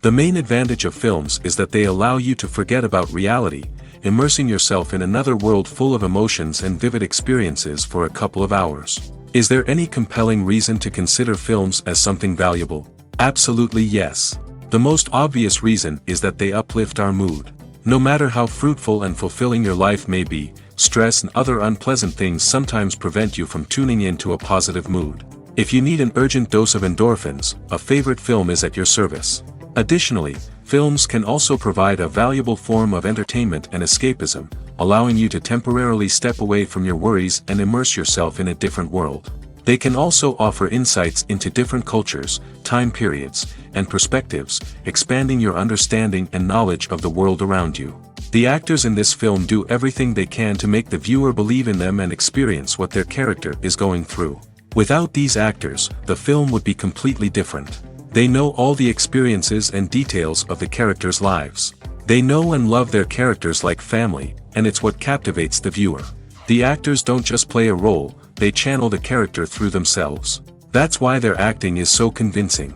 The main advantage of films is that they allow you to forget about reality, immersing yourself in another world full of emotions and vivid experiences for a couple of hours. Is there any compelling reason to consider films as something valuable? Absolutely yes. The most obvious reason is that they uplift our mood. No matter how fruitful and fulfilling your life may be, stress and other unpleasant things sometimes prevent you from tuning into a positive mood. If you need an urgent dose of endorphins, a favorite film is at your service. Additionally, films can also provide a valuable form of entertainment and escapism, allowing you to temporarily step away from your worries and immerse yourself in a different world. They can also offer insights into different cultures, time periods, and perspectives, expanding your understanding and knowledge of the world around you. The actors in this film do everything they can to make the viewer believe in them and experience what their character is going through. Without these actors, the film would be completely different. They know all the experiences and details of the characters' lives. They know and love their characters like family, and it's what captivates the viewer. The actors don't just play a role, they channel the character through themselves. That's why their acting is so convincing.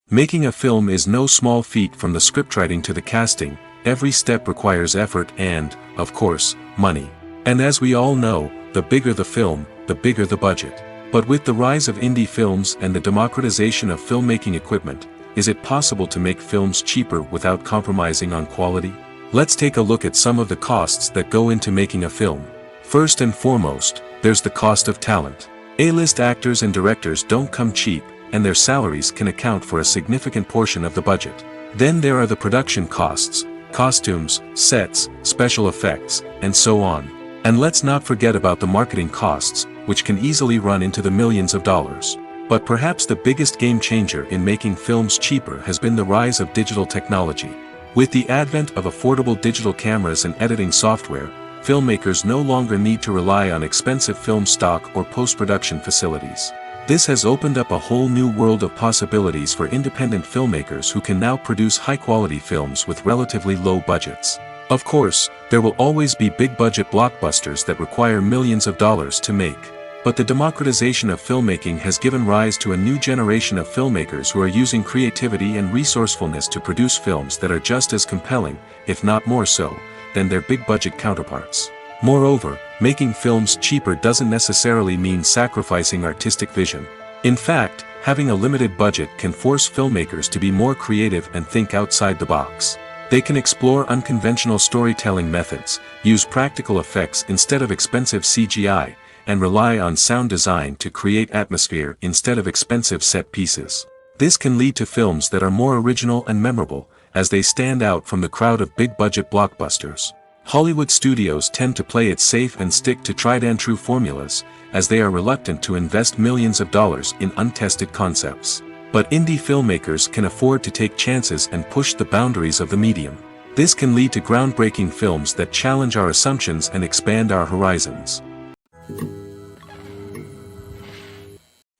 Making a film is no small feat. From the scriptwriting to the casting, every step requires effort and, of course, money. And as we all know, the bigger the film, the bigger the budget. But with the rise of indie films and the democratization of filmmaking equipment, is it possible to make films cheaper without compromising on quality? Let's take a look at some of the costs that go into making a film. First and foremost, there's the cost of talent. A-list actors and directors don't come cheap, and their salaries can account for a significant portion of the budget. Then there are the production costs, costumes, sets, special effects, and so on. And let's not forget about the marketing costs, which can easily run into the millions of dollars. But perhaps the biggest game changer in making films cheaper has been the rise of digital technology. With the advent of affordable digital cameras and editing software, filmmakers no longer need to rely on expensive film stock or post-production facilities. This has opened up a whole new world of possibilities for independent filmmakers who can now produce high-quality films with relatively low budgets. Of course, there will always be big-budget blockbusters that require millions of dollars to make. But the democratization of filmmaking has given rise to a new generation of filmmakers who are using creativity and resourcefulness to produce films that are just as compelling, if not more so, than their big-budget counterparts. Moreover, making films cheaper doesn't necessarily mean sacrificing artistic vision. In fact, having a limited budget can force filmmakers to be more creative and think outside the box. They can explore unconventional storytelling methods, use practical effects instead of expensive CGI, and rely on sound design to create atmosphere instead of expensive set pieces. This can lead to films that are more original and memorable, as they stand out from the crowd of big-budget blockbusters. Hollywood studios tend to play it safe and stick to tried-and-true formulas, as they are reluctant to invest millions of dollars in untested concepts. But indie filmmakers can afford to take chances and push the boundaries of the medium. This can lead to groundbreaking films that challenge our assumptions and expand our horizons.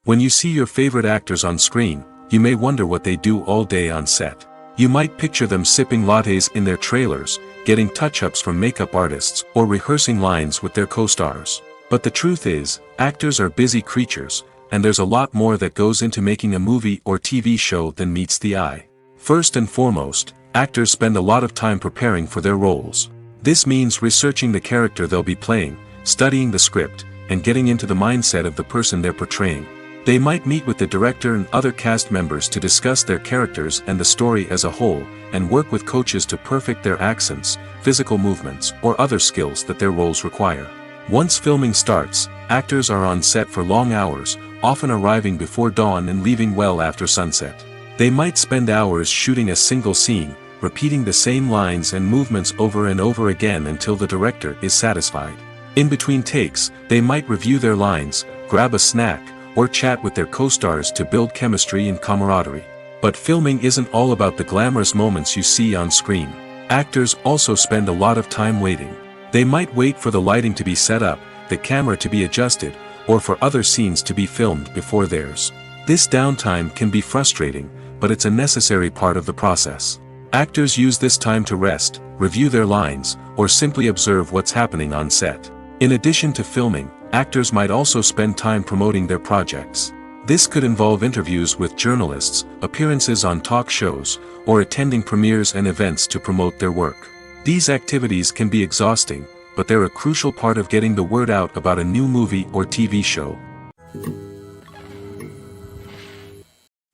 When you see your favorite actors on screen, you may wonder what they do all day on set. You might picture them sipping lattes in their trailers, getting touch-ups from makeup artists, or rehearsing lines with their co-stars. But the truth is, actors are busy creatures, and there's a lot more that goes into making a movie or TV show than meets the eye. First and foremost, actors spend a lot of time preparing for their roles. This means researching the character they'll be playing, studying the script, and getting into the mindset of the person they're portraying. They might meet with the director and other cast members to discuss their characters and the story as a whole, and work with coaches to perfect their accents, physical movements, or other skills that their roles require. Once filming starts, actors are on set for long hours, often arriving before dawn and leaving well after sunset. They might spend hours shooting a single scene, repeating the same lines and movements over and over again until the director is satisfied. In between takes, they might review their lines, grab a snack, or chat with their co-stars to build chemistry and camaraderie. But filming isn't all about the glamorous moments you see on screen. Actors also spend a lot of time waiting. They might wait for the lighting to be set up, the camera to be adjusted, or for other scenes to be filmed before theirs. This downtime can be frustrating, but it's a necessary part of the process. Actors use this time to rest, review their lines, or simply observe what's happening on set. In addition to filming, actors might also spend time promoting their projects. This could involve interviews with journalists, appearances on talk shows, or attending premieres and events to promote their work. These activities can be exhausting, but they're a crucial part of getting the word out about a new movie or TV show.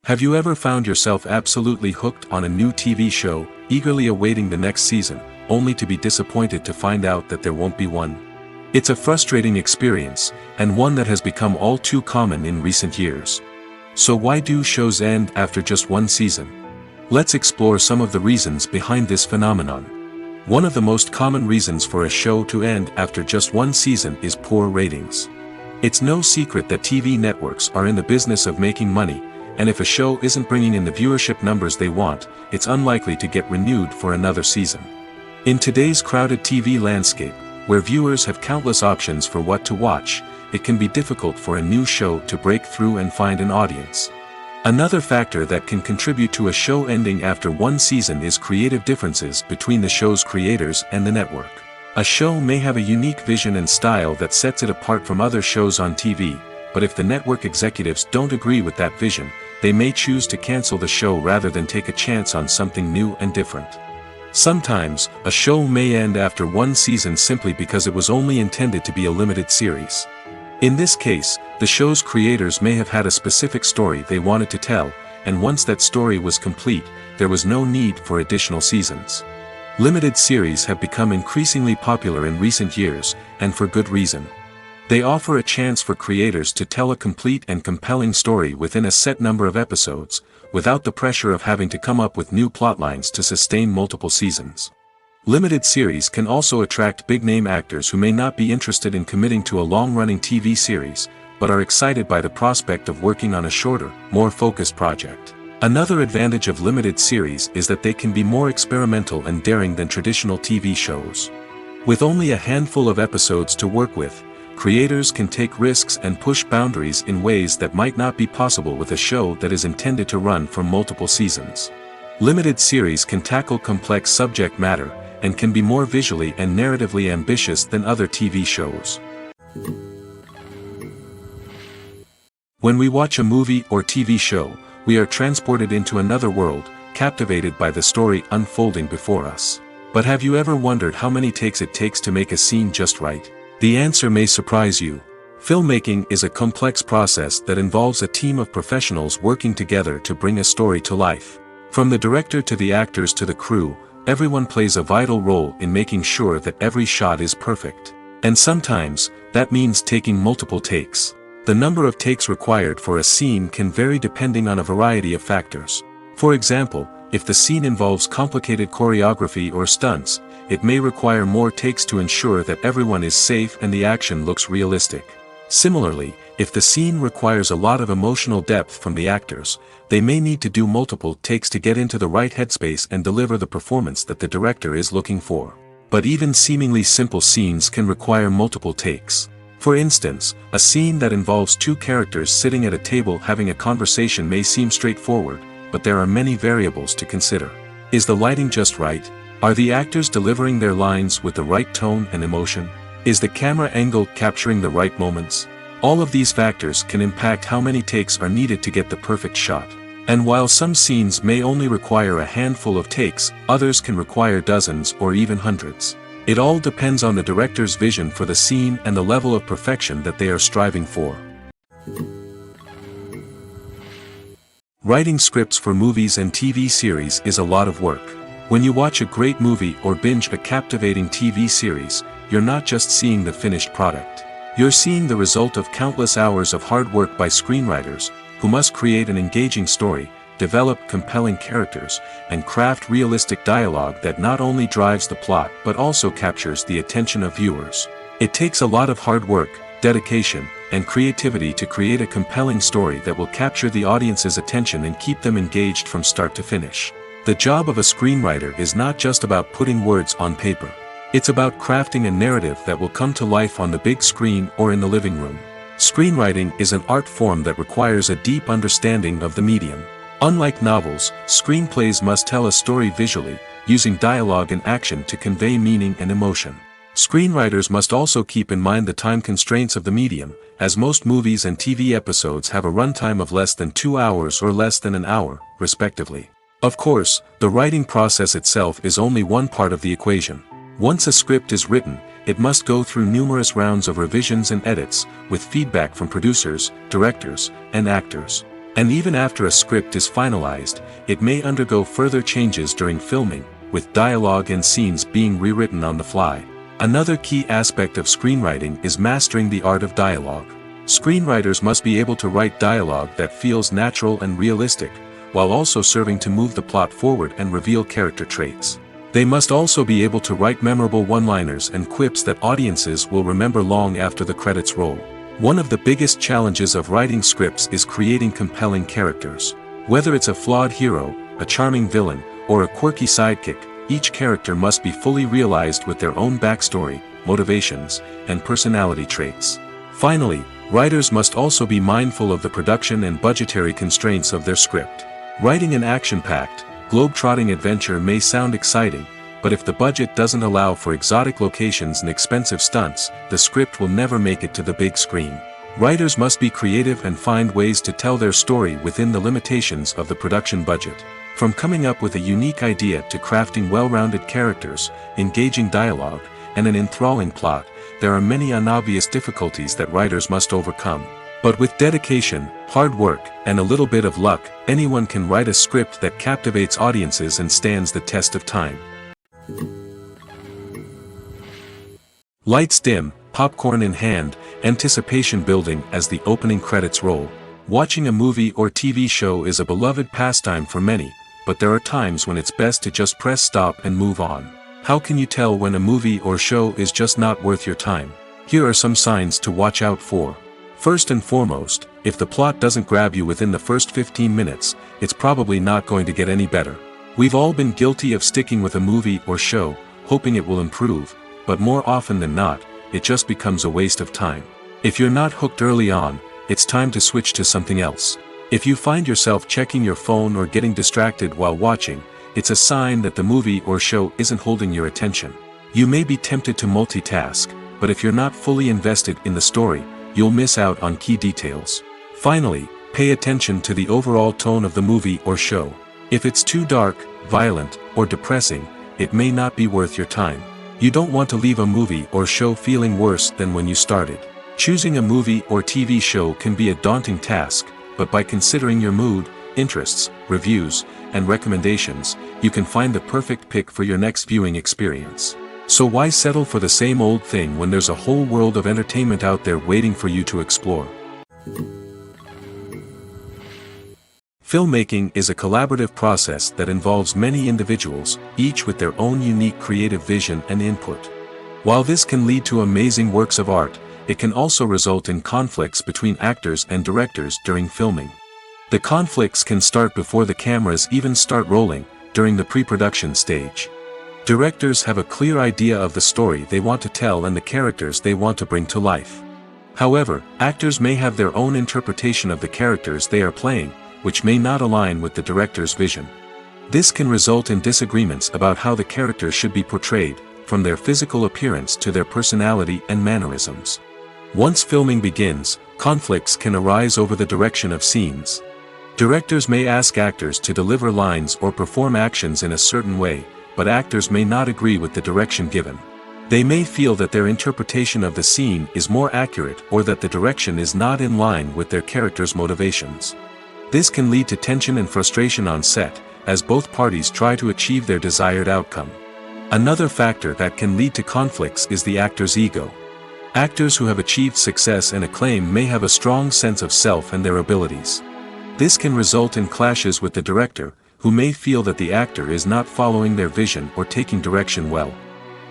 Have you ever found yourself absolutely hooked on a new TV show, eagerly awaiting the next season, only to be disappointed to find out that there won't be one? It's a frustrating experience, and one that has become all too common in recent years. So why do shows end after just one season? Let's explore some of the reasons behind this phenomenon. One of the most common reasons for a show to end after just one season is poor ratings. It's no secret that TV networks are in the business of making money, and if a show isn't bringing in the viewership numbers they want, it's unlikely to get renewed for another season. In today's crowded TV landscape, where viewers have countless options for what to watch, it can be difficult for a new show to break through and find an audience. Another factor that can contribute to a show ending after one season is creative differences between the show's creators and the network. A show may have a unique vision and style that sets it apart from other shows on TV, but if the network executives don't agree with that vision, they may choose to cancel the show rather than take a chance on something new and different. Sometimes, a show may end after one season simply because it was only intended to be a limited series. In this case, the show's creators may have had a specific story they wanted to tell, and once that story was complete, there was no need for additional seasons. Limited series have become increasingly popular in recent years, and for good reason. They offer a chance for creators to tell a complete and compelling story within a set number of episodes, without the pressure of having to come up with new plotlines to sustain multiple seasons. Limited series can also attract big-name actors who may not be interested in committing to a long-running TV series, but are excited by the prospect of working on a shorter, more focused project. Another advantage of limited series is that they can be more experimental and daring than traditional TV shows. With only a handful of episodes to work with, creators can take risks and push boundaries in ways that might not be possible with a show that is intended to run for multiple seasons. Limited series can tackle complex subject matter, and can be more visually and narratively ambitious than other TV shows. When we watch a movie or TV show, we are transported into another world, captivated by the story unfolding before us. But have you ever wondered how many takes it takes to make a scene just right? The answer may surprise you. Filmmaking is a complex process that involves a team of professionals working together to bring a story to life. From the director to the actors to the crew, everyone plays a vital role in making sure that every shot is perfect. And sometimes, that means taking multiple takes. The number of takes required for a scene can vary depending on a variety of factors. For example, if the scene involves complicated choreography or stunts, it may require more takes to ensure that everyone is safe and the action looks realistic. Similarly, if the scene requires a lot of emotional depth from the actors, they may need to do multiple takes to get into the right headspace and deliver the performance that the director is looking for. But even seemingly simple scenes can require multiple takes. For instance, a scene that involves two characters sitting at a table having a conversation may seem straightforward, but there are many variables to consider. Is the lighting just right? Are the actors delivering their lines with the right tone and emotion? Is the camera angle capturing the right moments? All of these factors can impact how many takes are needed to get the perfect shot. And while some scenes may only require a handful of takes, others can require dozens or even hundreds. It all depends on the director's vision for the scene and the level of perfection that they are striving for. Writing scripts for movies and TV series is a lot of work. When you watch a great movie or binge a captivating TV series, you're not just seeing the finished product. You're seeing the result of countless hours of hard work by screenwriters, who must create an engaging story, develop compelling characters, and craft realistic dialogue that not only drives the plot but also captures the attention of viewers. It takes a lot of hard work, dedication, and creativity to create a compelling story that will capture the audience's attention and keep them engaged from start to finish. The job of a screenwriter is not just about putting words on paper. It's about crafting a narrative that will come to life on the big screen or in the living room. Screenwriting is an art form that requires a deep understanding of the medium. Unlike novels, screenplays must tell a story visually, using dialogue and action to convey meaning and emotion. Screenwriters must also keep in mind the time constraints of the medium, as most movies and TV episodes have a runtime of less than 2 hours or less than an hour, respectively. Of course, the writing process itself is only one part of the equation. Once a script is written, it must go through numerous rounds of revisions and edits, with feedback from producers, directors, and actors. And even after a script is finalized, it may undergo further changes during filming, with dialogue and scenes being rewritten on the fly. Another key aspect of screenwriting is mastering the art of dialogue. Screenwriters must be able to write dialogue that feels natural and realistic, while also serving to move the plot forward and reveal character traits. They must also be able to write memorable one-liners and quips that audiences will remember long after the credits roll. One of the biggest challenges of writing scripts is creating compelling characters. Whether it's a flawed hero, a charming villain, or a quirky sidekick, each character must be fully realized with their own backstory, motivations, and personality traits. Finally, writers must also be mindful of the production and budgetary constraints of their script. Writing an action-packed, globe-trotting adventure may sound exciting, but if the budget doesn't allow for exotic locations and expensive stunts, the script will never make it to the big screen. Writers must be creative and find ways to tell their story within the limitations of the production budget. From coming up with a unique idea to crafting well-rounded characters, engaging dialogue, and an enthralling plot, there are many unobvious difficulties that writers must overcome. But with dedication, hard work, and a little bit of luck, anyone can write a script that captivates audiences and stands the test of time. Lights dim, popcorn in hand, anticipation building as the opening credits roll. Watching a movie or TV show is a beloved pastime for many, but there are times when it's best to just press stop and move on. How can you tell when a movie or show is just not worth your time? Here are some signs to watch out for. First and foremost, if the plot doesn't grab you within the first 15 minutes, it's probably not going to get any better. We've all been guilty of sticking with a movie or show, hoping it will improve, but more often than not, it just becomes a waste of time. If you're not hooked early on, it's time to switch to something else. If you find yourself checking your phone or getting distracted while watching, it's a sign that the movie or show isn't holding your attention. You may be tempted to multitask, but if you're not fully invested in the story, you'll miss out on key details. Finally, pay attention to the overall tone of the movie or show. If it's too dark, violent, or depressing, it may not be worth your time. You don't want to leave a movie or show feeling worse than when you started. Choosing a movie or TV show can be a daunting task, but by considering your mood, interests, reviews, and recommendations, you can find the perfect pick for your next viewing experience. So why settle for the same old thing when there's a whole world of entertainment out there waiting for you to explore? Filmmaking is a collaborative process that involves many individuals, each with their own unique creative vision and input. While this can lead to amazing works of art, it can also result in conflicts between actors and directors during filming. The conflicts can start before the cameras even start rolling, during the pre-production stage. Directors have a clear idea of the story they want to tell and the characters they want to bring to life. However, actors may have their own interpretation of the characters they are playing, which may not align with the director's vision. This can result in disagreements about how the characters should be portrayed, from their physical appearance to their personality and mannerisms. Once filming begins, conflicts can arise over the direction of scenes. Directors may ask actors to deliver lines or perform actions in a certain way, but actors may not agree with the direction given. They may feel that their interpretation of the scene is more accurate or that the direction is not in line with their character's motivations. This can lead to tension and frustration on set, as both parties try to achieve their desired outcome. Another factor that can lead to conflicts is the actor's ego. Actors who have achieved success and acclaim may have a strong sense of self and their abilities. This can result in clashes with the director, who may feel that the actor is not following their vision or taking direction well.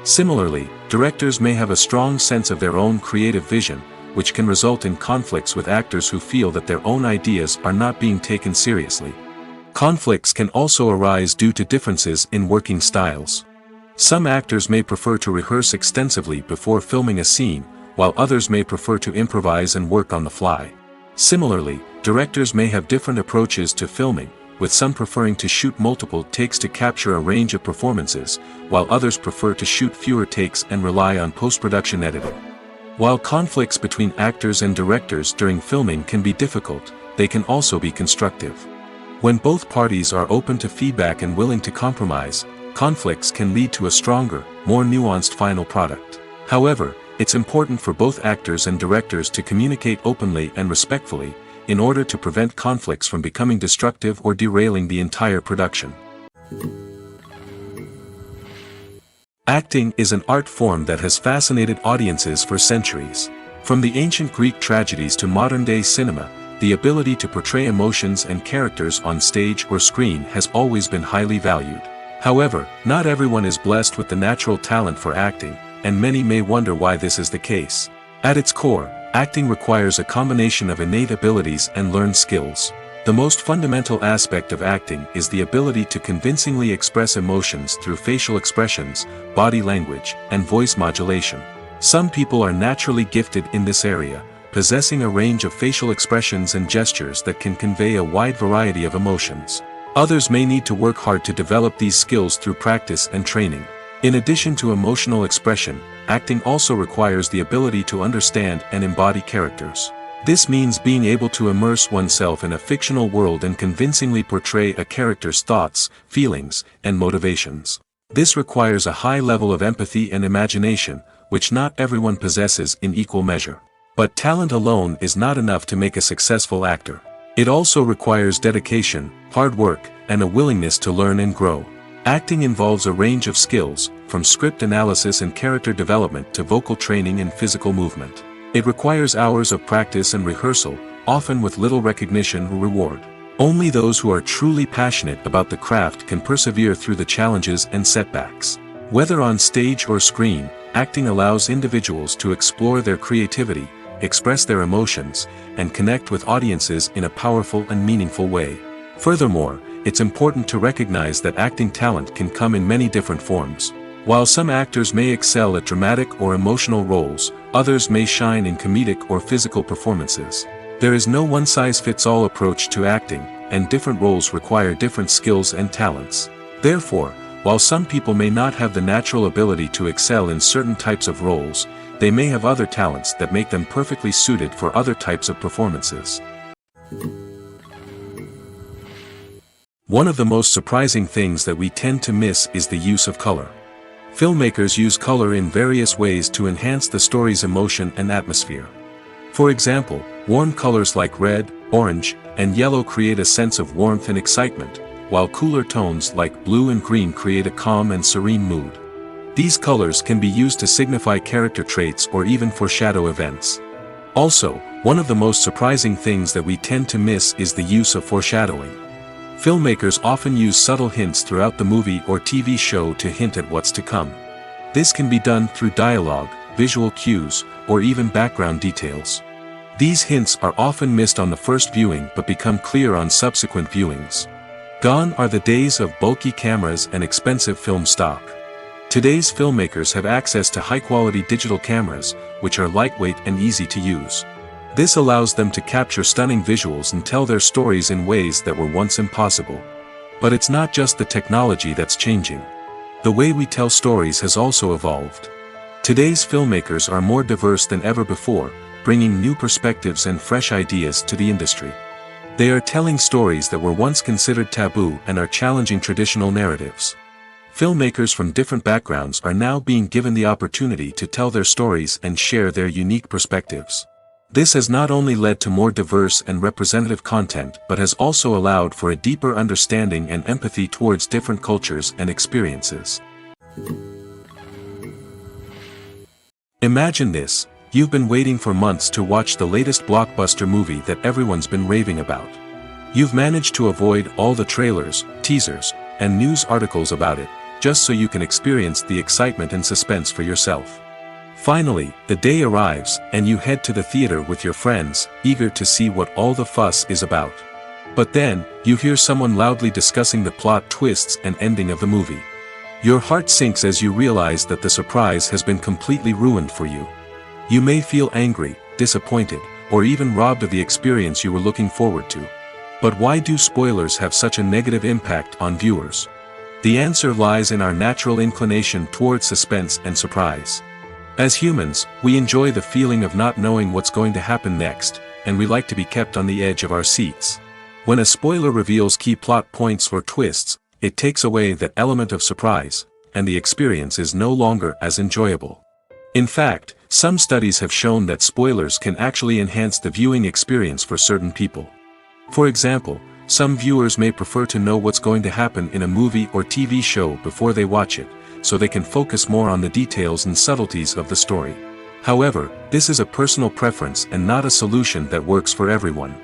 Similarly, directors may have a strong sense of their own creative vision, which can result in conflicts with actors who feel that their own ideas are not being taken seriously. Conflicts can also arise due to differences in working styles. Some actors may prefer to rehearse extensively before filming a scene, while others may prefer to improvise and work on the fly. Similarly, directors may have different approaches to filming, with some preferring to shoot multiple takes to capture a range of performances, while others prefer to shoot fewer takes and rely on post-production editing. While conflicts between actors and directors during filming can be difficult, they can also be constructive. When both parties are open to feedback and willing to compromise, conflicts can lead to a stronger, more nuanced final product. However, it's important for both actors and directors to communicate openly and respectfully, in order to prevent conflicts from becoming destructive or derailing the entire production. Acting is an art form that has fascinated audiences for centuries. From the ancient Greek tragedies to modern-day cinema, the ability to portray emotions and characters on stage or screen has always been highly valued. However, not everyone is blessed with the natural talent for acting, and many may wonder why this is the case. At its core, acting requires a combination of innate abilities and learned skills. The most fundamental aspect of acting is the ability to convincingly express emotions through facial expressions, body language, and voice modulation. Some people are naturally gifted in this area, possessing a range of facial expressions and gestures that can convey a wide variety of emotions. Others may need to work hard to develop these skills through practice and training. In addition to emotional expression, acting also requires the ability to understand and embody characters. This means being able to immerse oneself in a fictional world and convincingly portray a character's thoughts, feelings, and motivations. This requires a high level of empathy and imagination, which not everyone possesses in equal measure. But talent alone is not enough to make a successful actor. It also requires dedication, hard work, and a willingness to learn and grow. Acting involves a range of skills, from script analysis and character development to vocal training and physical movement. It requires hours of practice and rehearsal, often with little recognition or reward. Only those who are truly passionate about the craft can persevere through the challenges and setbacks. Whether on stage or screen, acting allows individuals to explore their creativity, express their emotions, and connect with audiences in a powerful and meaningful way. Furthermore, it's important to recognize that acting talent can come in many different forms. While some actors may excel at dramatic or emotional roles, others may shine in comedic or physical performances. There is no one-size-fits-all approach to acting, and different roles require different skills and talents. Therefore, while some people may not have the natural ability to excel in certain types of roles, they may have other talents that make them perfectly suited for other types of performances. One of the most surprising things that we tend to miss is the use of color. Filmmakers use color in various ways to enhance the story's emotion and atmosphere. For example, warm colors like red, orange, and yellow create a sense of warmth and excitement, while cooler tones like blue and green create a calm and serene mood. These colors can be used to signify character traits or even foreshadow events. Also, one of the most surprising things that we tend to miss is the use of foreshadowing. Filmmakers often use subtle hints throughout the movie or TV show to hint at what's to come. This can be done through dialogue, visual cues, or even background details. These hints are often missed on the first viewing but become clear on subsequent viewings. Gone are the days of bulky cameras and expensive film stock. Today's filmmakers have access to high-quality digital cameras, which are lightweight and easy to use. This allows them to capture stunning visuals and tell their stories in ways that were once impossible. But it's not just the technology that's changing. The way we tell stories has also evolved. Today's filmmakers are more diverse than ever before, bringing new perspectives and fresh ideas to the industry. They are telling stories that were once considered taboo and are challenging traditional narratives. Filmmakers from different backgrounds are now being given the opportunity to tell their stories and share their unique perspectives. This has not only led to more diverse and representative content but has also allowed for a deeper understanding and empathy towards different cultures and experiences. Imagine this: you've been waiting for months to watch the latest blockbuster movie that everyone's been raving about. You've managed to avoid all the trailers, teasers, and news articles about it, just so you can experience the excitement and suspense for yourself. Finally, the day arrives, and you head to the theater with your friends, eager to see what all the fuss is about. But then, you hear someone loudly discussing the plot twists and ending of the movie. Your heart sinks as you realize that the surprise has been completely ruined for you. You may feel angry, disappointed, or even robbed of the experience you were looking forward to. But why do spoilers have such a negative impact on viewers? The answer lies in our natural inclination toward suspense and surprise. As humans, we enjoy the feeling of not knowing what's going to happen next, and we like to be kept on the edge of our seats. When a spoiler reveals key plot points or twists, it takes away that element of surprise, and the experience is no longer as enjoyable. In fact, some studies have shown that spoilers can actually enhance the viewing experience for certain people. For example, some viewers may prefer to know what's going to happen in a movie or TV show before they watch it, so they can focus more on the details and subtleties of the story. However, this is a personal preference and not a solution that works for everyone.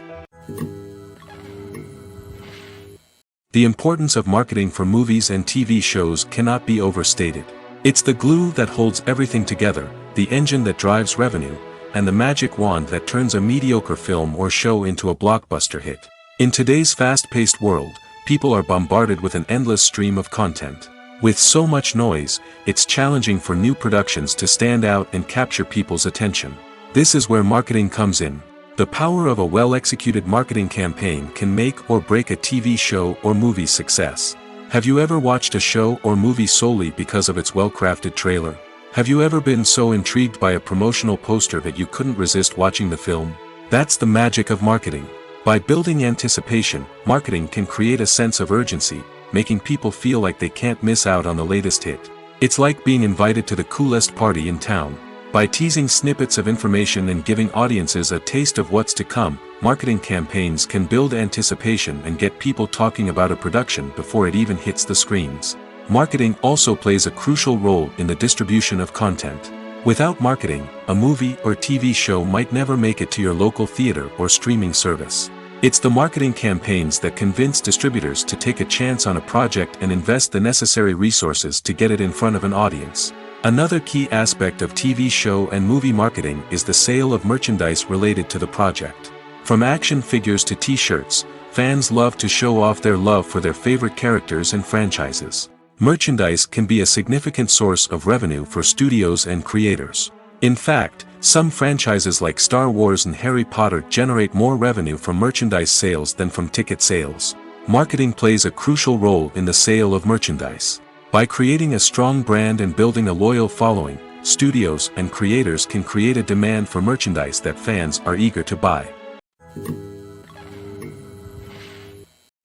The importance of marketing for movies and TV shows cannot be overstated. It's the glue that holds everything together, the engine that drives revenue, and the magic wand that turns a mediocre film or show into a blockbuster hit. In today's fast-paced world, people are bombarded with an endless stream of content. With so much noise, it's challenging for new productions to stand out and capture people's attention. This is where marketing comes in. The power of a well-executed marketing campaign can make or break a TV show or movie's success. Have you ever watched a show or movie solely because of its well-crafted trailer? Have you ever been so intrigued by a promotional poster that you couldn't resist watching the film? That's the magic of marketing. By building anticipation, marketing can create a sense of urgency, making people feel like they can't miss out on the latest hit. It's like being invited to the coolest party in town. By teasing snippets of information and giving audiences a taste of what's to come, marketing campaigns can build anticipation and get people talking about a production before it even hits the screens. Marketing also plays a crucial role in the distribution of content. Without marketing, a movie or TV show might never make it to your local theater or streaming service. It's the marketing campaigns that convince distributors to take a chance on a project and invest the necessary resources to get it in front of an audience. Another key aspect of TV show and movie marketing is the sale of merchandise related to the project. From action figures to t-shirts, fans love to show off their love for their favorite characters and franchises. Merchandise can be a significant source of revenue for studios and creators. In fact, some franchises like Star Wars and Harry Potter generate more revenue from merchandise sales than from ticket sales. Marketing plays a crucial role in the sale of merchandise. By creating a strong brand and building a loyal following, studios and creators can create a demand for merchandise that fans are eager to buy.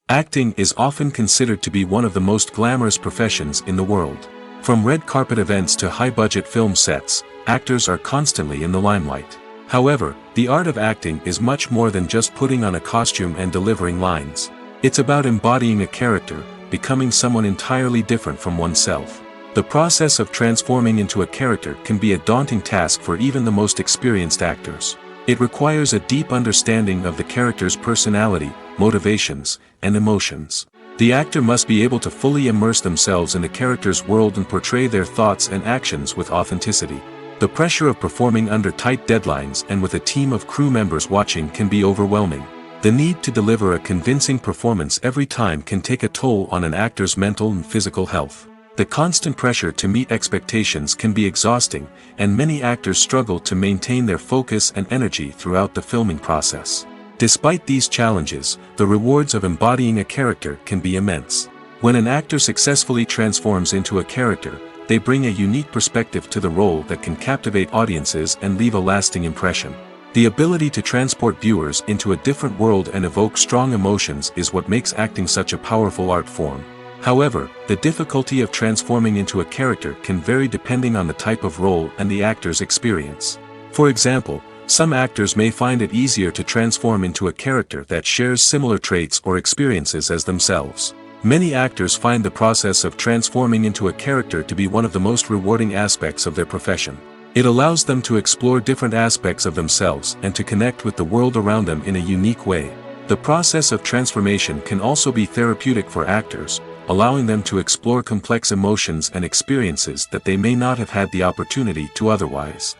Acting is often considered to be one of the most glamorous professions in the world. From red carpet events to high-budget film sets, actors are constantly in the limelight. However, the art of acting is much more than just putting on a costume and delivering lines. It's about embodying a character, becoming someone entirely different from oneself. The process of transforming into a character can be a daunting task for even the most experienced actors. It requires a deep understanding of the character's personality, motivations, and emotions. The actor must be able to fully immerse themselves in the character's world and portray their thoughts and actions with authenticity. The pressure of performing under tight deadlines and with a team of crew members watching can be overwhelming. The need to deliver a convincing performance every time can take a toll on an actor's mental and physical health. The constant pressure to meet expectations can be exhausting, and many actors struggle to maintain their focus and energy throughout the filming process. Despite these challenges, the rewards of embodying a character can be immense. When an actor successfully transforms into a character, they bring a unique perspective to the role that can captivate audiences and leave a lasting impression. The ability to transport viewers into a different world and evoke strong emotions is what makes acting such a powerful art form. However, the difficulty of transforming into a character can vary depending on the type of role and the actor's experience. For example, some actors may find it easier to transform into a character that shares similar traits or experiences as themselves. Many actors find the process of transforming into a character to be one of the most rewarding aspects of their profession. It allows them to explore different aspects of themselves and to connect with the world around them in a unique way. The process of transformation can also be therapeutic for actors, allowing them to explore complex emotions and experiences that they may not have had the opportunity to otherwise.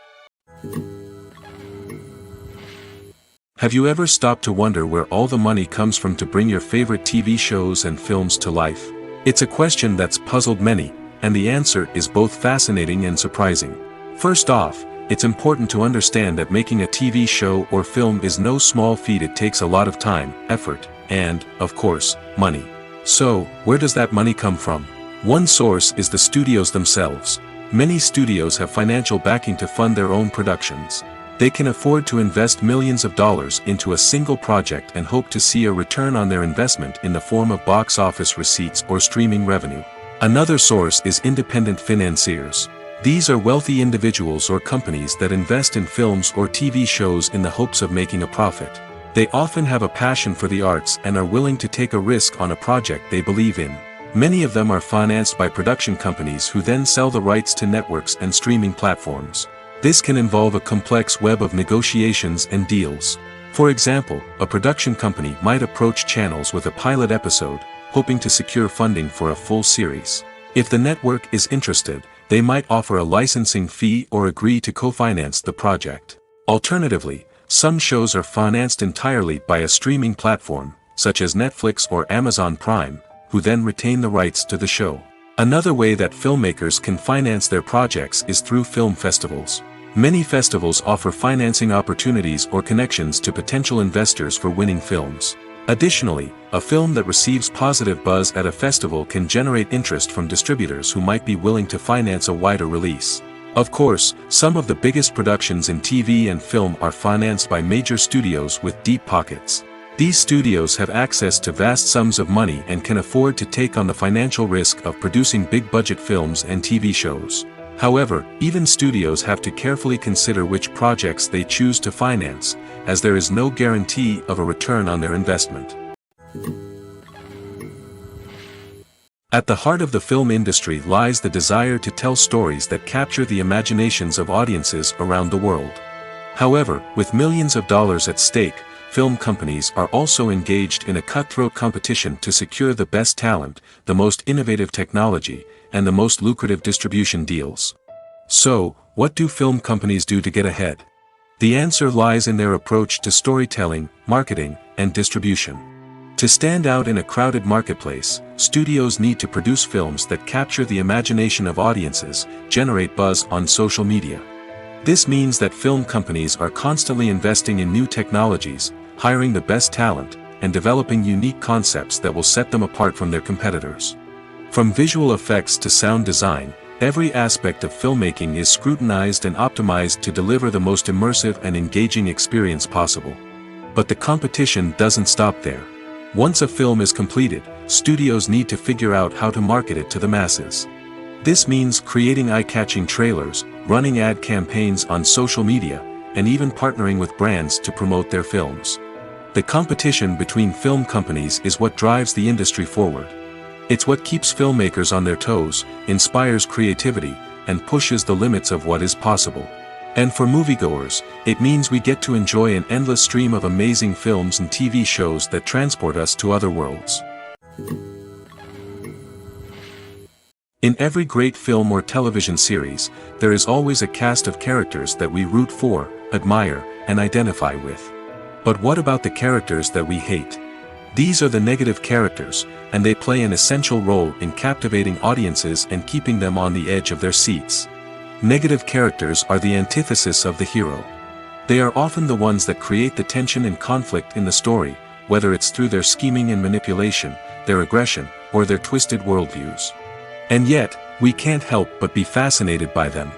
Have you ever stopped to wonder where all the money comes from to bring your favorite TV shows and films to life? It's a question that's puzzled many, and the answer is both fascinating and surprising. First off, it's important to understand that making a TV show or film is no small feat. It takes a lot of time, effort, and, of course, money. So, where does that money come from? One source is the studios themselves. Many studios have financial backing to fund their own productions. They can afford to invest millions of dollars into a single project and hope to see a return on their investment in the form of box office receipts or streaming revenue. Another source is independent financiers. These are wealthy individuals or companies that invest in films or TV shows in the hopes of making a profit. They often have a passion for the arts and are willing to take a risk on a project they believe in. Many of them are financed by production companies who then sell the rights to networks and streaming platforms. This can involve a complex web of negotiations and deals. For example, a production company might approach channels with a pilot episode, hoping to secure funding for a full series. If the network is interested, they might offer a licensing fee or agree to co-finance the project. Alternatively, some shows are financed entirely by a streaming platform, such as Netflix or Amazon Prime, who then retain the rights to the show. Another way that filmmakers can finance their projects is through film festivals. Many festivals offer financing opportunities or connections to potential investors for winning films. Additionally, a film that receives positive buzz at a festival can generate interest from distributors who might be willing to finance a wider release. Of course, some of the biggest productions in TV and film are financed by major studios with deep pockets. These studios have access to vast sums of money and can afford to take on the financial risk of producing big-budget films and TV shows. However, even studios have to carefully consider which projects they choose to finance, as there is no guarantee of a return on their investment. At the heart of the film industry lies the desire to tell stories that capture the imaginations of audiences around the world. However, with millions of dollars at stake, film companies are also engaged in a cutthroat competition to secure the best talent, the most innovative technology, and the most lucrative distribution deals. So, what do film companies do to get ahead? The answer lies in their approach to storytelling, marketing, and distribution. To stand out in a crowded marketplace, studios need to produce films that capture the imagination of audiences, generate buzz on social media. This means that film companies are constantly investing in new technologies, hiring the best talent, and developing unique concepts that will set them apart from their competitors. From visual effects to sound design, every aspect of filmmaking is scrutinized and optimized to deliver the most immersive and engaging experience possible. But the competition doesn't stop there. Once a film is completed, studios need to figure out how to market it to the masses. This means creating eye-catching trailers, running ad campaigns on social media, and even partnering with brands to promote their films. The competition between film companies is what drives the industry forward. It's what keeps filmmakers on their toes, inspires creativity, and pushes the limits of what is possible. And for moviegoers, it means we get to enjoy an endless stream of amazing films and TV shows that transport us to other worlds. In every great film or television series, there is always a cast of characters that we root for, admire, and identify with. But what about the characters that we hate? These are the negative characters, and they play an essential role in captivating audiences and keeping them on the edge of their seats. Negative characters are the antithesis of the hero. They are often the ones that create the tension and conflict in the story, whether it's through their scheming and manipulation, their aggression, or their twisted worldviews. And yet, we can't help but be fascinated by them.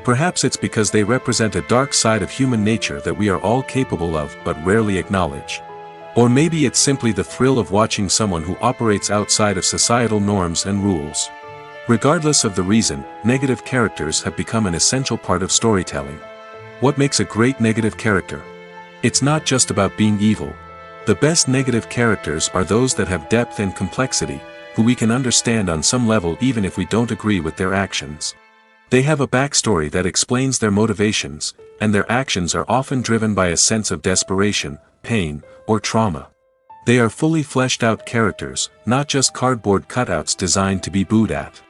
Perhaps it's because they represent a dark side of human nature that we are all capable of but rarely acknowledge. Or maybe it's simply the thrill of watching someone who operates outside of societal norms and rules. Regardless of the reason, negative characters have become an essential part of storytelling. What makes a great negative character? It's not just about being evil. The best negative characters are those that have depth and complexity, who we can understand on some level even if we don't agree with their actions. They have a backstory that explains their motivations, and their actions are often driven by a sense of desperation, pain, or trauma. They are fully fleshed out characters, not just cardboard cutouts designed to be booed at.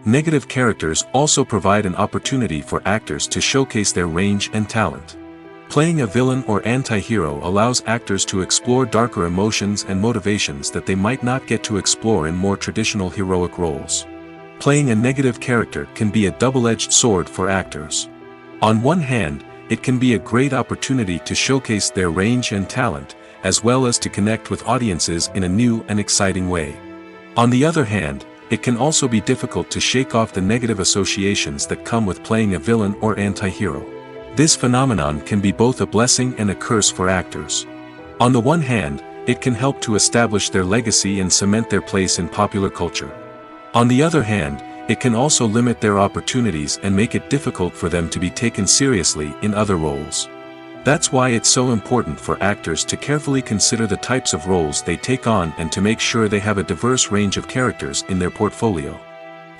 Negative characters also provide an opportunity for actors to showcase their range and talent. Playing a villain or anti-hero allows actors to explore darker emotions and motivations that they might not get to explore in more traditional heroic roles. Playing a negative character can be a double-edged sword for actors. On one hand, it can be a great opportunity to showcase their range and talent, as well as to connect with audiences in a new and exciting way. On the other hand, it can also be difficult to shake off the negative associations that come with playing a villain or anti-hero. This phenomenon can be both a blessing and a curse for actors. On the one hand, it can help to establish their legacy and cement their place in popular culture. On the other hand, it can also limit their opportunities and make it difficult for them to be taken seriously in other roles. That's why it's so important for actors to carefully consider the types of roles they take on and to make sure they have a diverse range of characters in their portfolio.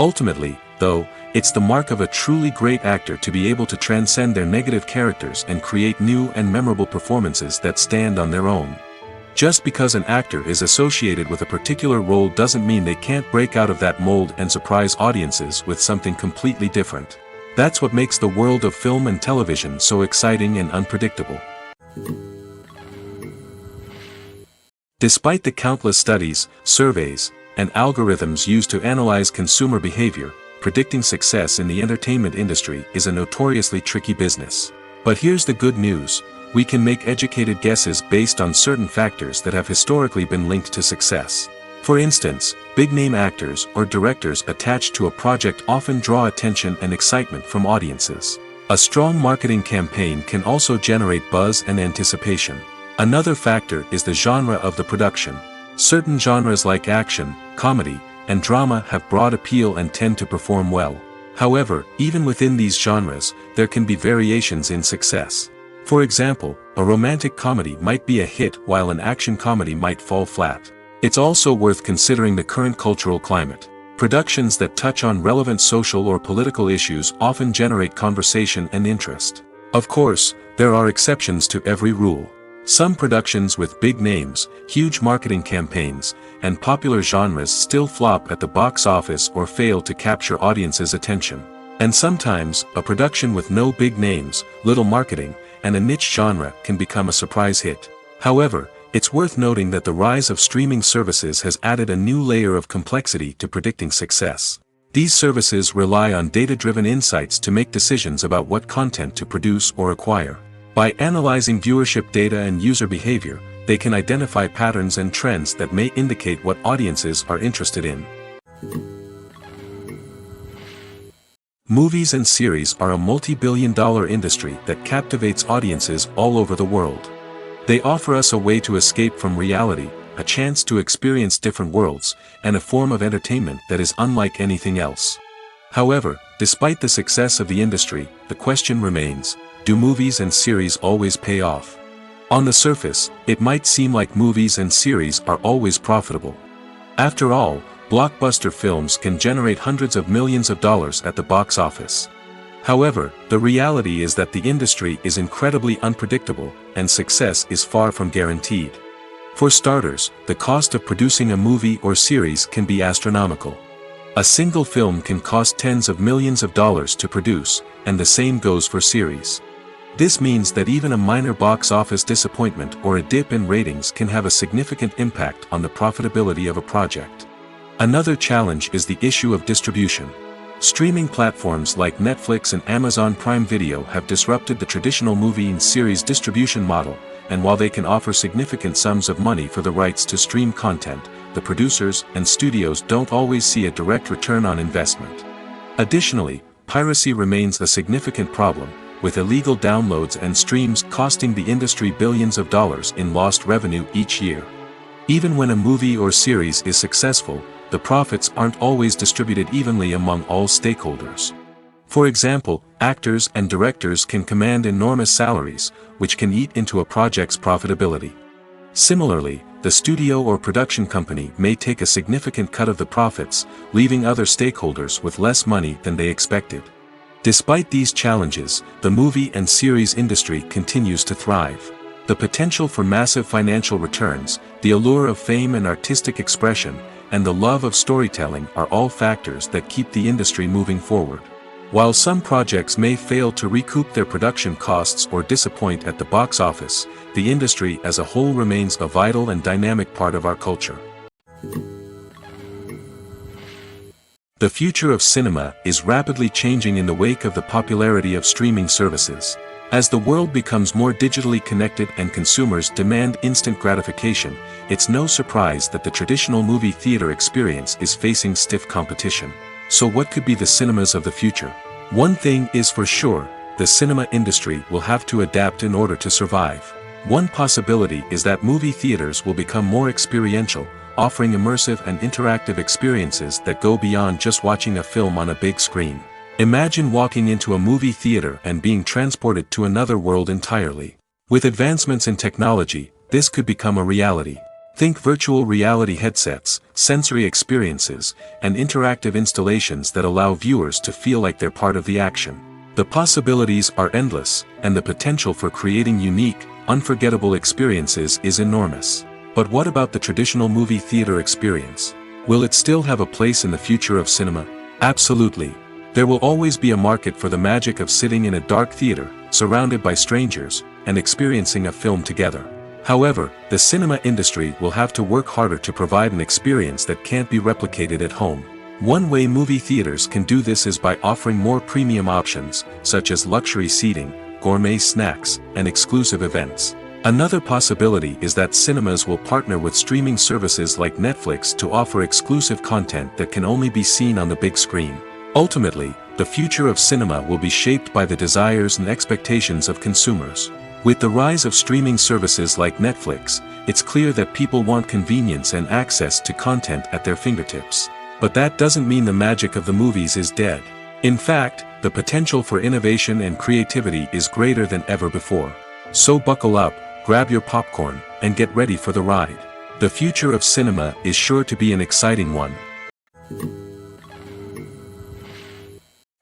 Ultimately, though, it's the mark of a truly great actor to be able to transcend their negative characters and create new and memorable performances that stand on their own. Just because an actor is associated with a particular role doesn't mean they can't break out of that mold and surprise audiences with something completely different. That's what makes the world of film and television so exciting and unpredictable. Despite the countless studies, surveys, and algorithms used to analyze consumer behavior, predicting success in the entertainment industry is a notoriously tricky business. But here's the good news: we can make educated guesses based on certain factors that have historically been linked to success. For instance, big-name actors or directors attached to a project often draw attention and excitement from audiences. A strong marketing campaign can also generate buzz and anticipation. Another factor is the genre of the production. Certain genres like action, comedy, and drama have broad appeal and tend to perform well. However, even within these genres, there can be variations in success. For example, a romantic comedy might be a hit while an action comedy might fall flat. It's also worth considering the current cultural climate. Productions that touch on relevant social or political issues often generate conversation and interest. Of course, there are exceptions to every rule. Some productions with big names, huge marketing campaigns, and popular genres still flop at the box office or fail to capture audiences' attention. And sometimes, a production with no big names, little marketing, and a niche genre can become a surprise hit. However, it's worth noting that the rise of streaming services has added a new layer of complexity to predicting success. These services rely on data-driven insights to make decisions about what content to produce or acquire. By analyzing viewership data and user behavior, they can identify patterns and trends that may indicate what audiences are interested in. Movies and series are a multi-billion-dollar industry that captivates audiences all over the world. They offer us a way to escape from reality, a chance to experience different worlds, and a form of entertainment that is unlike anything else. However, despite the success of the industry, the question remains: do movies and series always pay off? On the surface, it might seem like movies and series are always profitable. After all, blockbuster films can generate hundreds of millions of dollars at the box office. However, the reality is that the industry is incredibly unpredictable, and success is far from guaranteed. For starters, the cost of producing a movie or series can be astronomical. A single film can cost tens of millions of dollars to produce, and the same goes for series. This means that even a minor box office disappointment or a dip in ratings can have a significant impact on the profitability of a project. Another challenge is the issue of distribution. Streaming platforms like Netflix and Amazon Prime Video have disrupted the traditional movie and series distribution model, and while they can offer significant sums of money for the rights to stream content, the producers and studios don't always see a direct return on investment. Additionally, piracy remains a significant problem, with illegal downloads and streams costing the industry billions of dollars in lost revenue each year. Even when a movie or series is successful, the profits aren't always distributed evenly among all stakeholders. For example, actors and directors can command enormous salaries, which can eat into a project's profitability. Similarly, the studio or production company may take a significant cut of the profits, leaving other stakeholders with less money than they expected. Despite these challenges, the movie and series industry continues to thrive. The potential for massive financial returns, the allure of fame and artistic expression, and the love of storytelling are all factors that keep the industry moving forward. While some projects may fail to recoup their production costs or disappoint at the box office, the industry as a whole remains a vital and dynamic part of our culture. The future of cinema is rapidly changing in the wake of the popularity of streaming services. As the world becomes more digitally connected and consumers demand instant gratification, it's no surprise that the traditional movie theater experience is facing stiff competition. So what could be the cinemas of the future? One thing is for sure, the cinema industry will have to adapt in order to survive. One possibility is that movie theaters will become more experiential, offering immersive and interactive experiences that go beyond just watching a film on a big screen. Imagine walking into a movie theater and being transported to another world entirely. With advancements in technology, this could become a reality. Think virtual reality headsets, sensory experiences, and interactive installations that allow viewers to feel like they're part of the action. The possibilities are endless, and the potential for creating unique, unforgettable experiences is enormous. But what about the traditional movie theater experience? Will it still have a place in the future of cinema? Absolutely. There will always be a market for the magic of sitting in a dark theater, surrounded by strangers, and experiencing a film together. However, the cinema industry will have to work harder to provide an experience that can't be replicated at home. One way movie theaters can do this is by offering more premium options, such as luxury seating, gourmet snacks, and exclusive events. Another possibility is that cinemas will partner with streaming services like Netflix to offer exclusive content that can only be seen on the big screen. Ultimately, the future of cinema will be shaped by the desires and expectations of consumers. With the rise of streaming services like Netflix, it's clear that people want convenience and access to content at their fingertips. But that doesn't mean the magic of the movies is dead. In fact, the potential for innovation and creativity is greater than ever before. So buckle up, grab your popcorn, and get ready for the ride. The future of cinema is sure to be an exciting one.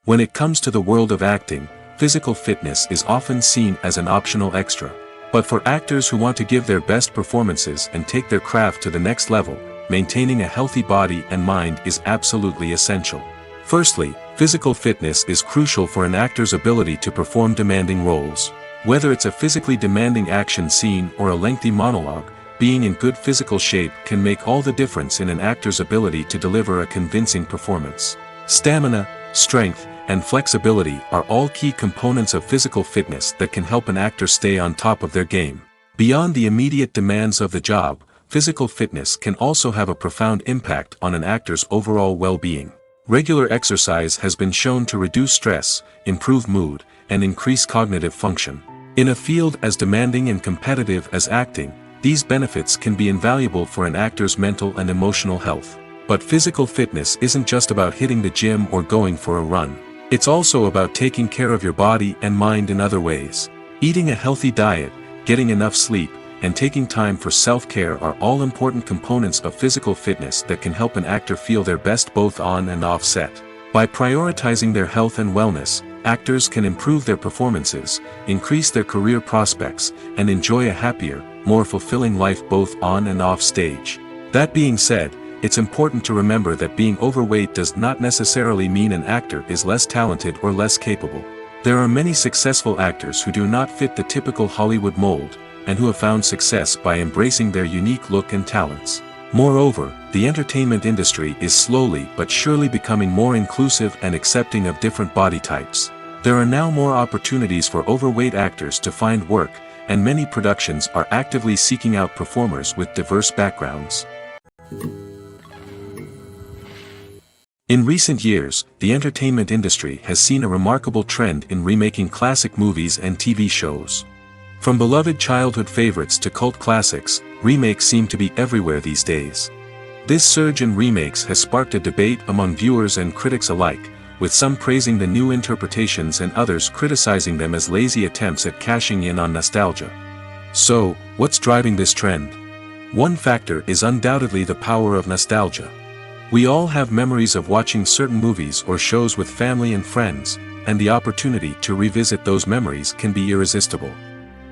When it comes to the world of acting, physical fitness is often seen as an optional extra. But for actors who want to give their best performances and take their craft to the next level, maintaining a healthy body and mind is absolutely essential. Firstly, physical fitness is crucial for an actor's ability to perform demanding roles. Whether it's a physically demanding action scene or a lengthy monologue, being in good physical shape can make all the difference in an actor's ability to deliver a convincing performance. Stamina, strength, and flexibility are all key components of physical fitness that can help an actor stay on top of their game. Beyond the immediate demands of the job, physical fitness can also have a profound impact on an actor's overall well-being. Regular exercise has been shown to reduce stress, improve mood, and increase cognitive function. In a field as demanding and competitive as acting, these benefits can be invaluable for an actor's mental and emotional health. But physical fitness isn't just about hitting the gym or going for a run. It's also about taking care of your body and mind in other ways. Eating a healthy diet, getting enough sleep, and taking time for self-care are all important components of physical fitness that can help an actor feel their best both on and off set. By prioritizing their health and wellness, actors can improve their performances, increase their career prospects, and enjoy a happier, more fulfilling life both on and off stage. That being said, it's important to remember that being overweight does not necessarily mean an actor is less talented or less capable. There are many successful actors who do not fit the typical Hollywood mold, and who have found success by embracing their unique look and talents. Moreover, the entertainment industry is slowly but surely becoming more inclusive and accepting of different body types. There are now more opportunities for overweight actors to find work, and many productions are actively seeking out performers with diverse backgrounds. In recent years, the entertainment industry has seen a remarkable trend in remaking classic movies and TV shows. From beloved childhood favorites to cult classics, remakes seem to be everywhere these days. This surge in remakes has sparked a debate among viewers and critics alike, with some praising the new interpretations and others criticizing them as lazy attempts at cashing in on nostalgia. So, what's driving this trend? One factor is undoubtedly the power of nostalgia. We all have memories of watching certain movies or shows with family and friends, and the opportunity to revisit those memories can be irresistible.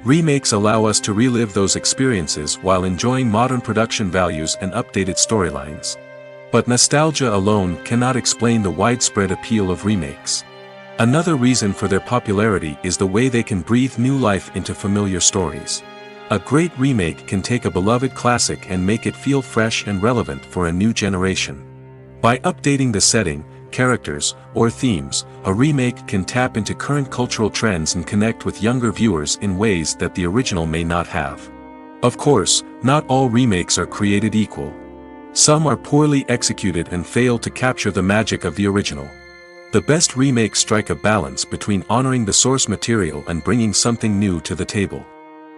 Remakes allow us to relive those experiences while enjoying modern production values and updated storylines. But nostalgia alone cannot explain the widespread appeal of remakes. Another reason for their popularity is the way they can breathe new life into familiar stories. A great remake can take a beloved classic and make it feel fresh and relevant for a new generation. By updating the setting, characters, or themes, a remake can tap into current cultural trends and connect with younger viewers in ways that the original may not have. Of course, not all remakes are created equal. Some are poorly executed and fail to capture the magic of the original. The best remakes strike a balance between honoring the source material and bringing something new to the table.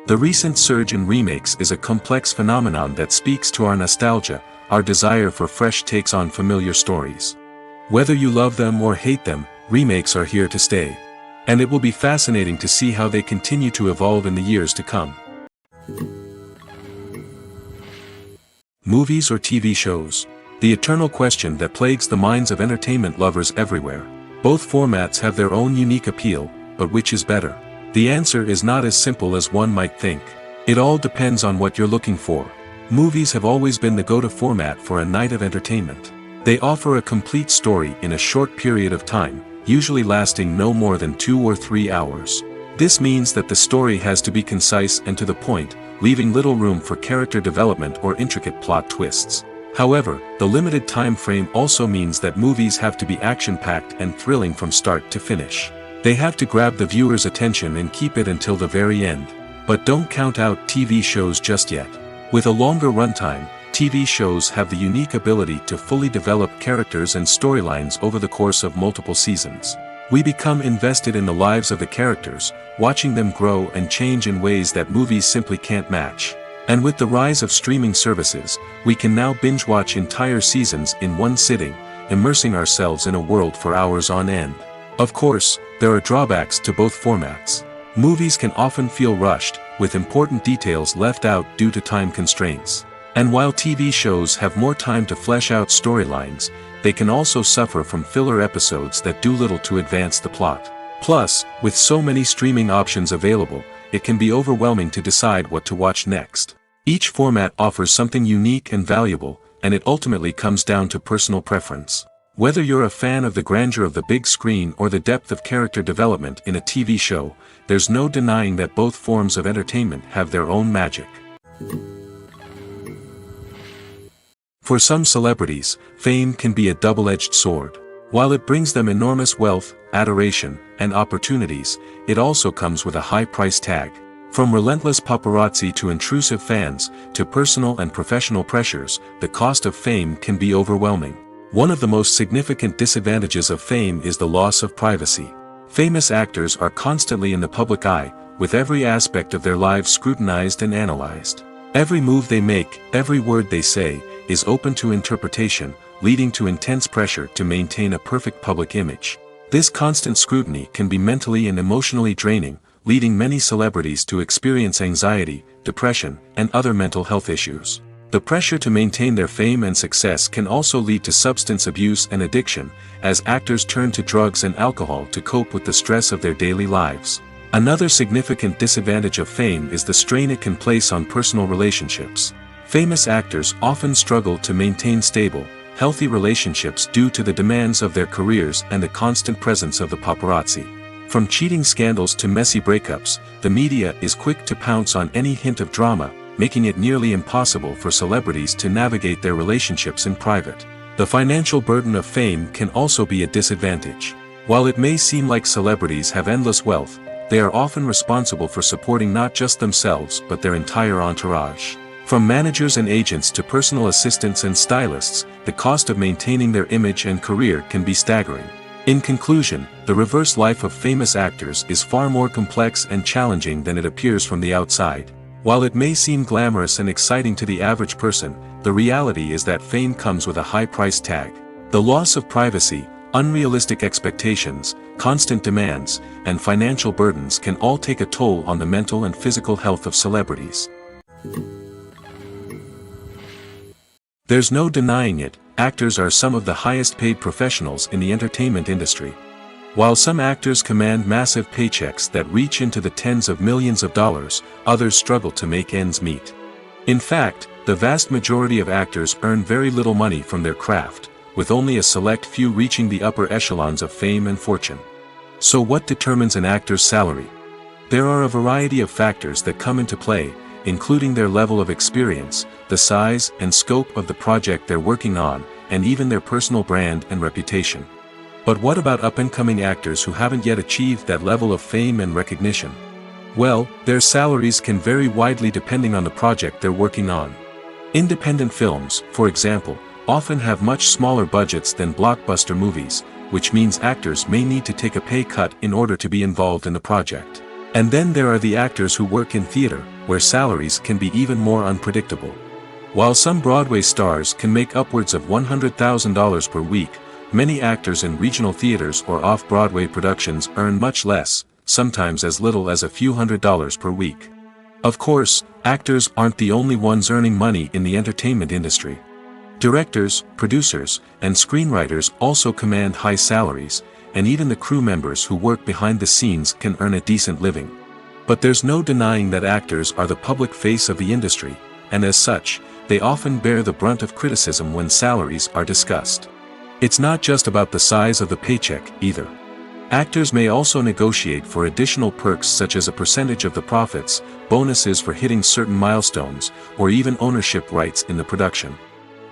The recent surge in remakes is a complex phenomenon that speaks to our nostalgia, our desire for fresh takes on familiar stories. Whether you love them or hate them, remakes are here to stay. And it will be fascinating to see how they continue to evolve in the years to come. Movies or TV shows? The eternal question that plagues the minds of entertainment lovers everywhere. Both formats have their own unique appeal, but which is better? The answer is not as simple as one might think. It all depends on what you're looking for. Movies have always been the go-to format for a night of entertainment. They offer a complete story in a short period of time, usually lasting no more than 2 or 3 hours. This means that the story has to be concise and to the point, leaving little room for character development or intricate plot twists. However, the limited time frame also means that movies have to be action-packed and thrilling from start to finish. They have to grab the viewer's attention and keep it until the very end. But don't count out TV shows just yet. With a longer runtime, TV shows have the unique ability to fully develop characters and storylines over the course of multiple seasons. We become invested in the lives of the characters, watching them grow and change in ways that movies simply can't match. And with the rise of streaming services, we can now binge-watch entire seasons in one sitting, immersing ourselves in a world for hours on end. Of course, there are drawbacks to both formats. Movies can often feel rushed, with important details left out due to time constraints. And while TV shows have more time to flesh out storylines, they can also suffer from filler episodes that do little to advance the plot. Plus, with so many streaming options available, it can be overwhelming to decide what to watch next. Each format offers something unique and valuable, and it ultimately comes down to personal preference. Whether you're a fan of the grandeur of the big screen or the depth of character development in a TV show, there's no denying that both forms of entertainment have their own magic. For some celebrities, fame can be a double-edged sword. While it brings them enormous wealth, adoration, and opportunities, it also comes with a high price tag. From relentless paparazzi to intrusive fans, to personal and professional pressures, the cost of fame can be overwhelming. One of the most significant disadvantages of fame is the loss of privacy. Famous actors are constantly in the public eye, with every aspect of their lives scrutinized and analyzed. Every move they make, every word they say, is open to interpretation, leading to intense pressure to maintain a perfect public image. This constant scrutiny can be mentally and emotionally draining, leading many celebrities to experience anxiety, depression, and other mental health issues. The pressure to maintain their fame and success can also lead to substance abuse and addiction, as actors turn to drugs and alcohol to cope with the stress of their daily lives. Another significant disadvantage of fame is the strain it can place on personal relationships. Famous actors often struggle to maintain stable, healthy relationships due to the demands of their careers and the constant presence of the paparazzi. From cheating scandals to messy breakups, the media is quick to pounce on any hint of drama, making it nearly impossible for celebrities to navigate their relationships in private. The financial burden of fame can also be a disadvantage. While it may seem like celebrities have endless wealth, they are often responsible for supporting not just themselves but their entire entourage. From managers and agents to personal assistants and stylists, the cost of maintaining their image and career can be staggering. In conclusion, the reverse life of famous actors is far more complex and challenging than it appears from the outside. While it may seem glamorous and exciting to the average person, the reality is that fame comes with a high price tag. The loss of privacy, unrealistic expectations, constant demands, and financial burdens can all take a toll on the mental and physical health of celebrities. There's no denying it, actors are some of the highest paid professionals in the entertainment industry. While some actors command massive paychecks that reach into the tens of millions of dollars, others struggle to make ends meet. In fact, the vast majority of actors earn very little money from their craft, with only a select few reaching the upper echelons of fame and fortune. So what determines an actor's salary? There are a variety of factors that come into play, including their level of experience, the size and scope of the project they're working on, and even their personal brand and reputation. But what about up-and-coming actors who haven't yet achieved that level of fame and recognition? Well, their salaries can vary widely depending on the project they're working on. Independent films, for example, often have much smaller budgets than blockbuster movies, which means actors may need to take a pay cut in order to be involved in the project. And then there are the actors who work in theater, where salaries can be even more unpredictable. While some Broadway stars can make upwards of $100,000 per week, many actors in regional theaters or off-Broadway productions earn much less, sometimes as little as a few $100s per week. Of course, actors aren't the only ones earning money in the entertainment industry. Directors, producers, and screenwriters also command high salaries, and even the crew members who work behind the scenes can earn a decent living. But there's no denying that actors are the public face of the industry, and as such, they often bear the brunt of criticism when salaries are discussed. It's not just about the size of the paycheck, either. Actors may also negotiate for additional perks such as a percentage of the profits, bonuses for hitting certain milestones, or even ownership rights in the production.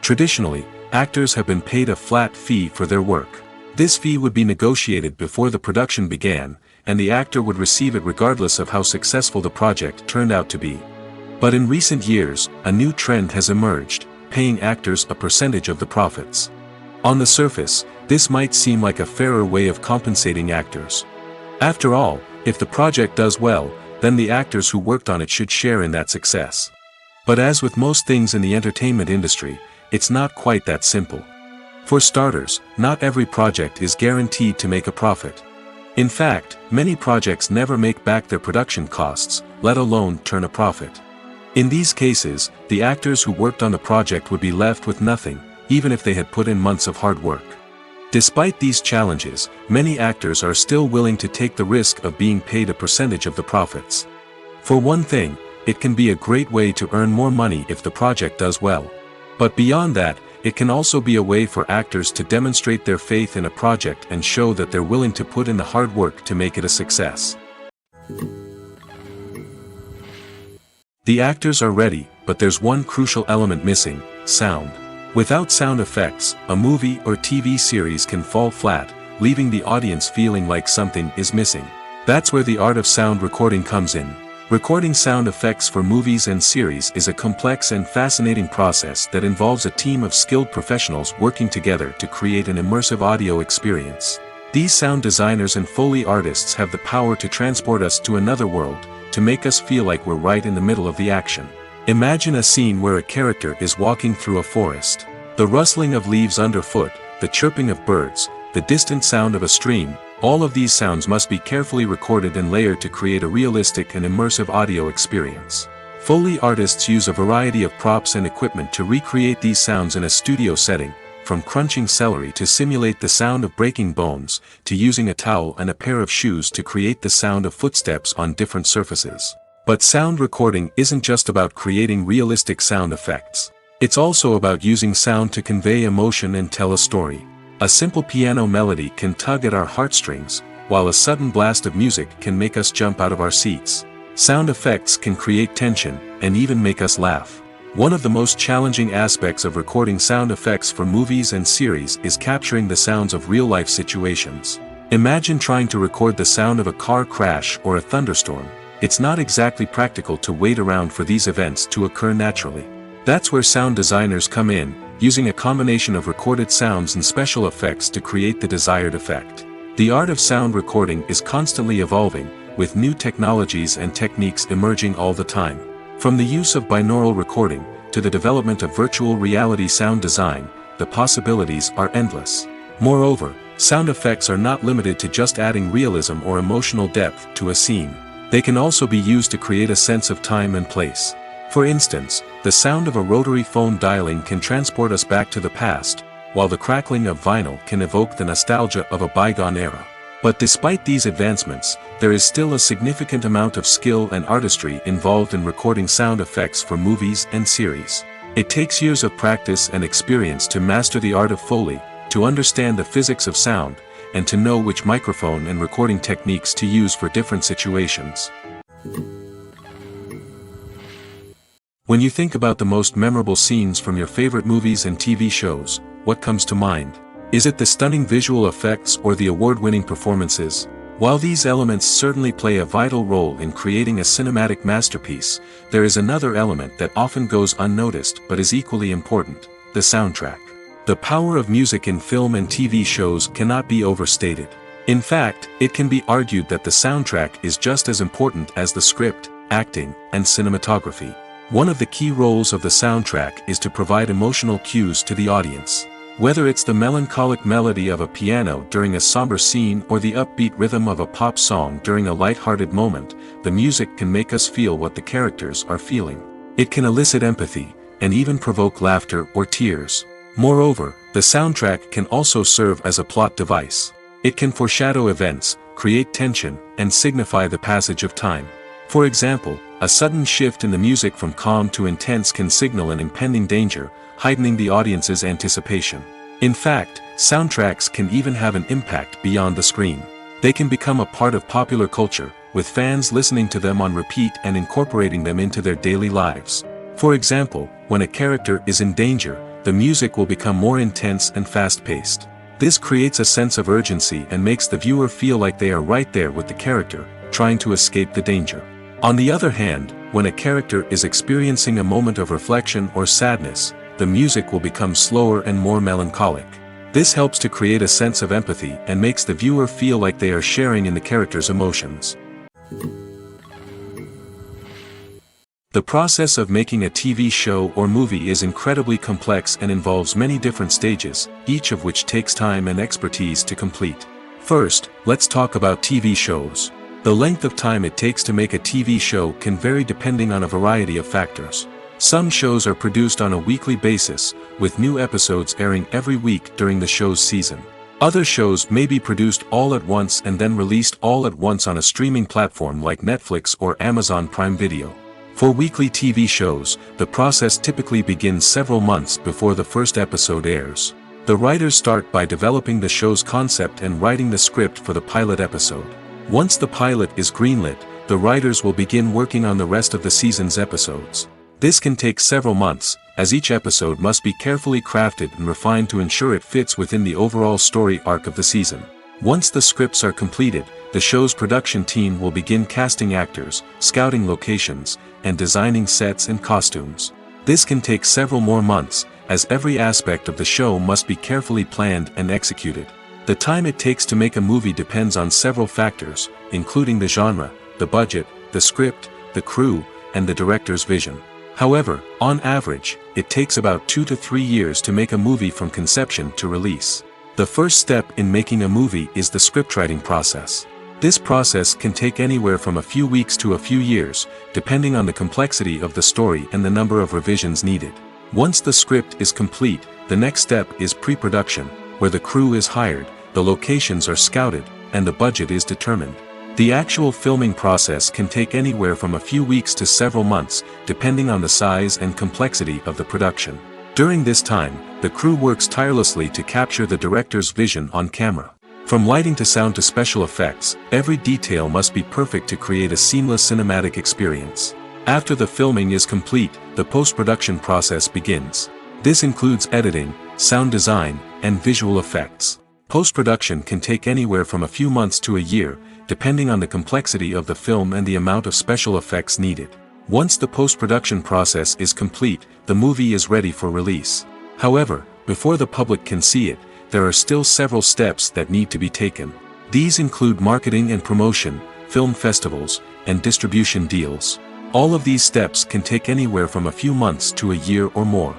Traditionally, actors have been paid a flat fee for their work. This fee would be negotiated before the production began, and the actor would receive it regardless of how successful the project turned out to be. But in recent years, a new trend has emerged, paying actors a percentage of the profits. On the surface, this might seem like a fairer way of compensating actors. After all, if the project does well, then the actors who worked on it should share in that success. But as with most things in the entertainment industry, it's not quite that simple. For starters, not every project is guaranteed to make a profit. In fact, many projects never make back their production costs, let alone turn a profit. In these cases, the actors who worked on the project would be left with nothing, even if they had put in months of hard work. Despite these challenges, many actors are still willing to take the risk of being paid a percentage of the profits. For one thing, it can be a great way to earn more money if the project does well. But beyond that, it can also be a way for actors to demonstrate their faith in a project and show that they're willing to put in the hard work to make it a success. The actors are ready, but there's one crucial element missing: sound. Without sound effects, a movie or TV series can fall flat, leaving the audience feeling like something is missing. That's where the art of sound recording comes in. Recording sound effects for movies and series is a complex and fascinating process that involves a team of skilled professionals working together to create an immersive audio experience. These sound designers and Foley artists have the power to transport us to another world, to make us feel like we're right in the middle of the action. Imagine a scene where a character is walking through a forest. The rustling of leaves underfoot, the chirping of birds, the distant sound of a stream, all of these sounds must be carefully recorded and layered to create a realistic and immersive audio experience. Foley artists use a variety of props and equipment to recreate these sounds in a studio setting, from crunching celery to simulate the sound of breaking bones, to using a towel and a pair of shoes to create the sound of footsteps on different surfaces. But sound recording isn't just about creating realistic sound effects. It's also about using sound to convey emotion and tell a story. A simple piano melody can tug at our heartstrings, while a sudden blast of music can make us jump out of our seats. Sound effects can create tension, and even make us laugh. One of the most challenging aspects of recording sound effects for movies and series is capturing the sounds of real-life situations. Imagine trying to record the sound of a car crash or a thunderstorm. It's not exactly practical to wait around for these events to occur naturally. That's where sound designers come in, using a combination of recorded sounds and special effects to create the desired effect. The art of sound recording is constantly evolving, with new technologies and techniques emerging all the time. From the use of binaural recording, to the development of virtual reality sound design, the possibilities are endless. Moreover, sound effects are not limited to just adding realism or emotional depth to a scene. They can also be used to create a sense of time and place. For instance, the sound of a rotary phone dialing can transport us back to the past, while the crackling of vinyl can evoke the nostalgia of a bygone era. But despite these advancements, there is still a significant amount of skill and artistry involved in recording sound effects for movies and series. It takes years of practice and experience to master the art of Foley, to understand the physics of sound, and to know which microphone and recording techniques to use for different situations. When you think about the most memorable scenes from your favorite movies and TV shows, what comes to mind? Is it the stunning visual effects or the award-winning performances? While these elements certainly play a vital role in creating a cinematic masterpiece, there is another element that often goes unnoticed but is equally important: the soundtrack. The power of music in film and TV shows cannot be overstated. In fact, it can be argued that the soundtrack is just as important as the script, acting, and cinematography. One of the key roles of the soundtrack is to provide emotional cues to the audience. Whether it's the melancholic melody of a piano during a somber scene or the upbeat rhythm of a pop song during a light-hearted moment, the music can make us feel what the characters are feeling. It can elicit empathy, and even provoke laughter or tears. Moreover, the soundtrack can also serve as a plot device. It can foreshadow events, create tension, and signify the passage of time. For example, a sudden shift in the music from calm to intense can signal an impending danger, heightening the audience's anticipation. In fact, soundtracks can even have an impact beyond the screen. They can become a part of popular culture, with fans listening to them on repeat and incorporating them into their daily lives. For example, when a character is in danger, the music will become more intense and fast-paced. This creates a sense of urgency and makes the viewer feel like they are right there with the character, trying to escape the danger. On the other hand, when a character is experiencing a moment of reflection or sadness, the music will become slower and more melancholic. This helps to create a sense of empathy and makes the viewer feel like they are sharing in the character's emotions. The process of making a TV show or movie is incredibly complex and involves many different stages, each of which takes time and expertise to complete. First, let's talk about TV shows. The length of time it takes to make a TV show can vary depending on a variety of factors. Some shows are produced on a weekly basis, with new episodes airing every week during the show's season. Other shows may be produced all at once and then released all at once on a streaming platform like Netflix or Amazon Prime Video. For weekly TV shows, the process typically begins several months before the first episode airs. The writers start by developing the show's concept and writing the script for the pilot episode. Once the pilot is greenlit, the writers will begin working on the rest of the season's episodes. This can take several months, as each episode must be carefully crafted and refined to ensure it fits within the overall story arc of the season. Once the scripts are completed, the show's production team will begin casting actors, scouting locations, and designing sets and costumes. This can take several more months, as every aspect of the show must be carefully planned and executed. The time it takes to make a movie depends on several factors, including the genre, the budget, the script, the crew, and the director's vision. However, on average, it takes about 2 to 3 years to make a movie from conception to release. The first step in making a movie is the scriptwriting process. This process can take anywhere from a few weeks to a few years, depending on the complexity of the story and the number of revisions needed. Once the script is complete, the next step is pre-production, where the crew is hired, the locations are scouted, and the budget is determined. The actual filming process can take anywhere from a few weeks to several months, depending on the size and complexity of the production. During this time, the crew works tirelessly to capture the director's vision on camera. From lighting to sound to special effects, every detail must be perfect to create a seamless cinematic experience. After the filming is complete, the post-production process begins. This includes editing, sound design, and visual effects. Post-production can take anywhere from a few months to a year, depending on the complexity of the film and the amount of special effects needed. Once the post-production process is complete, the movie is ready for release. However, before the public can see it, there are still several steps that need to be taken. These include marketing and promotion, film festivals, and distribution deals. All of these steps can take anywhere from a few months to a year or more.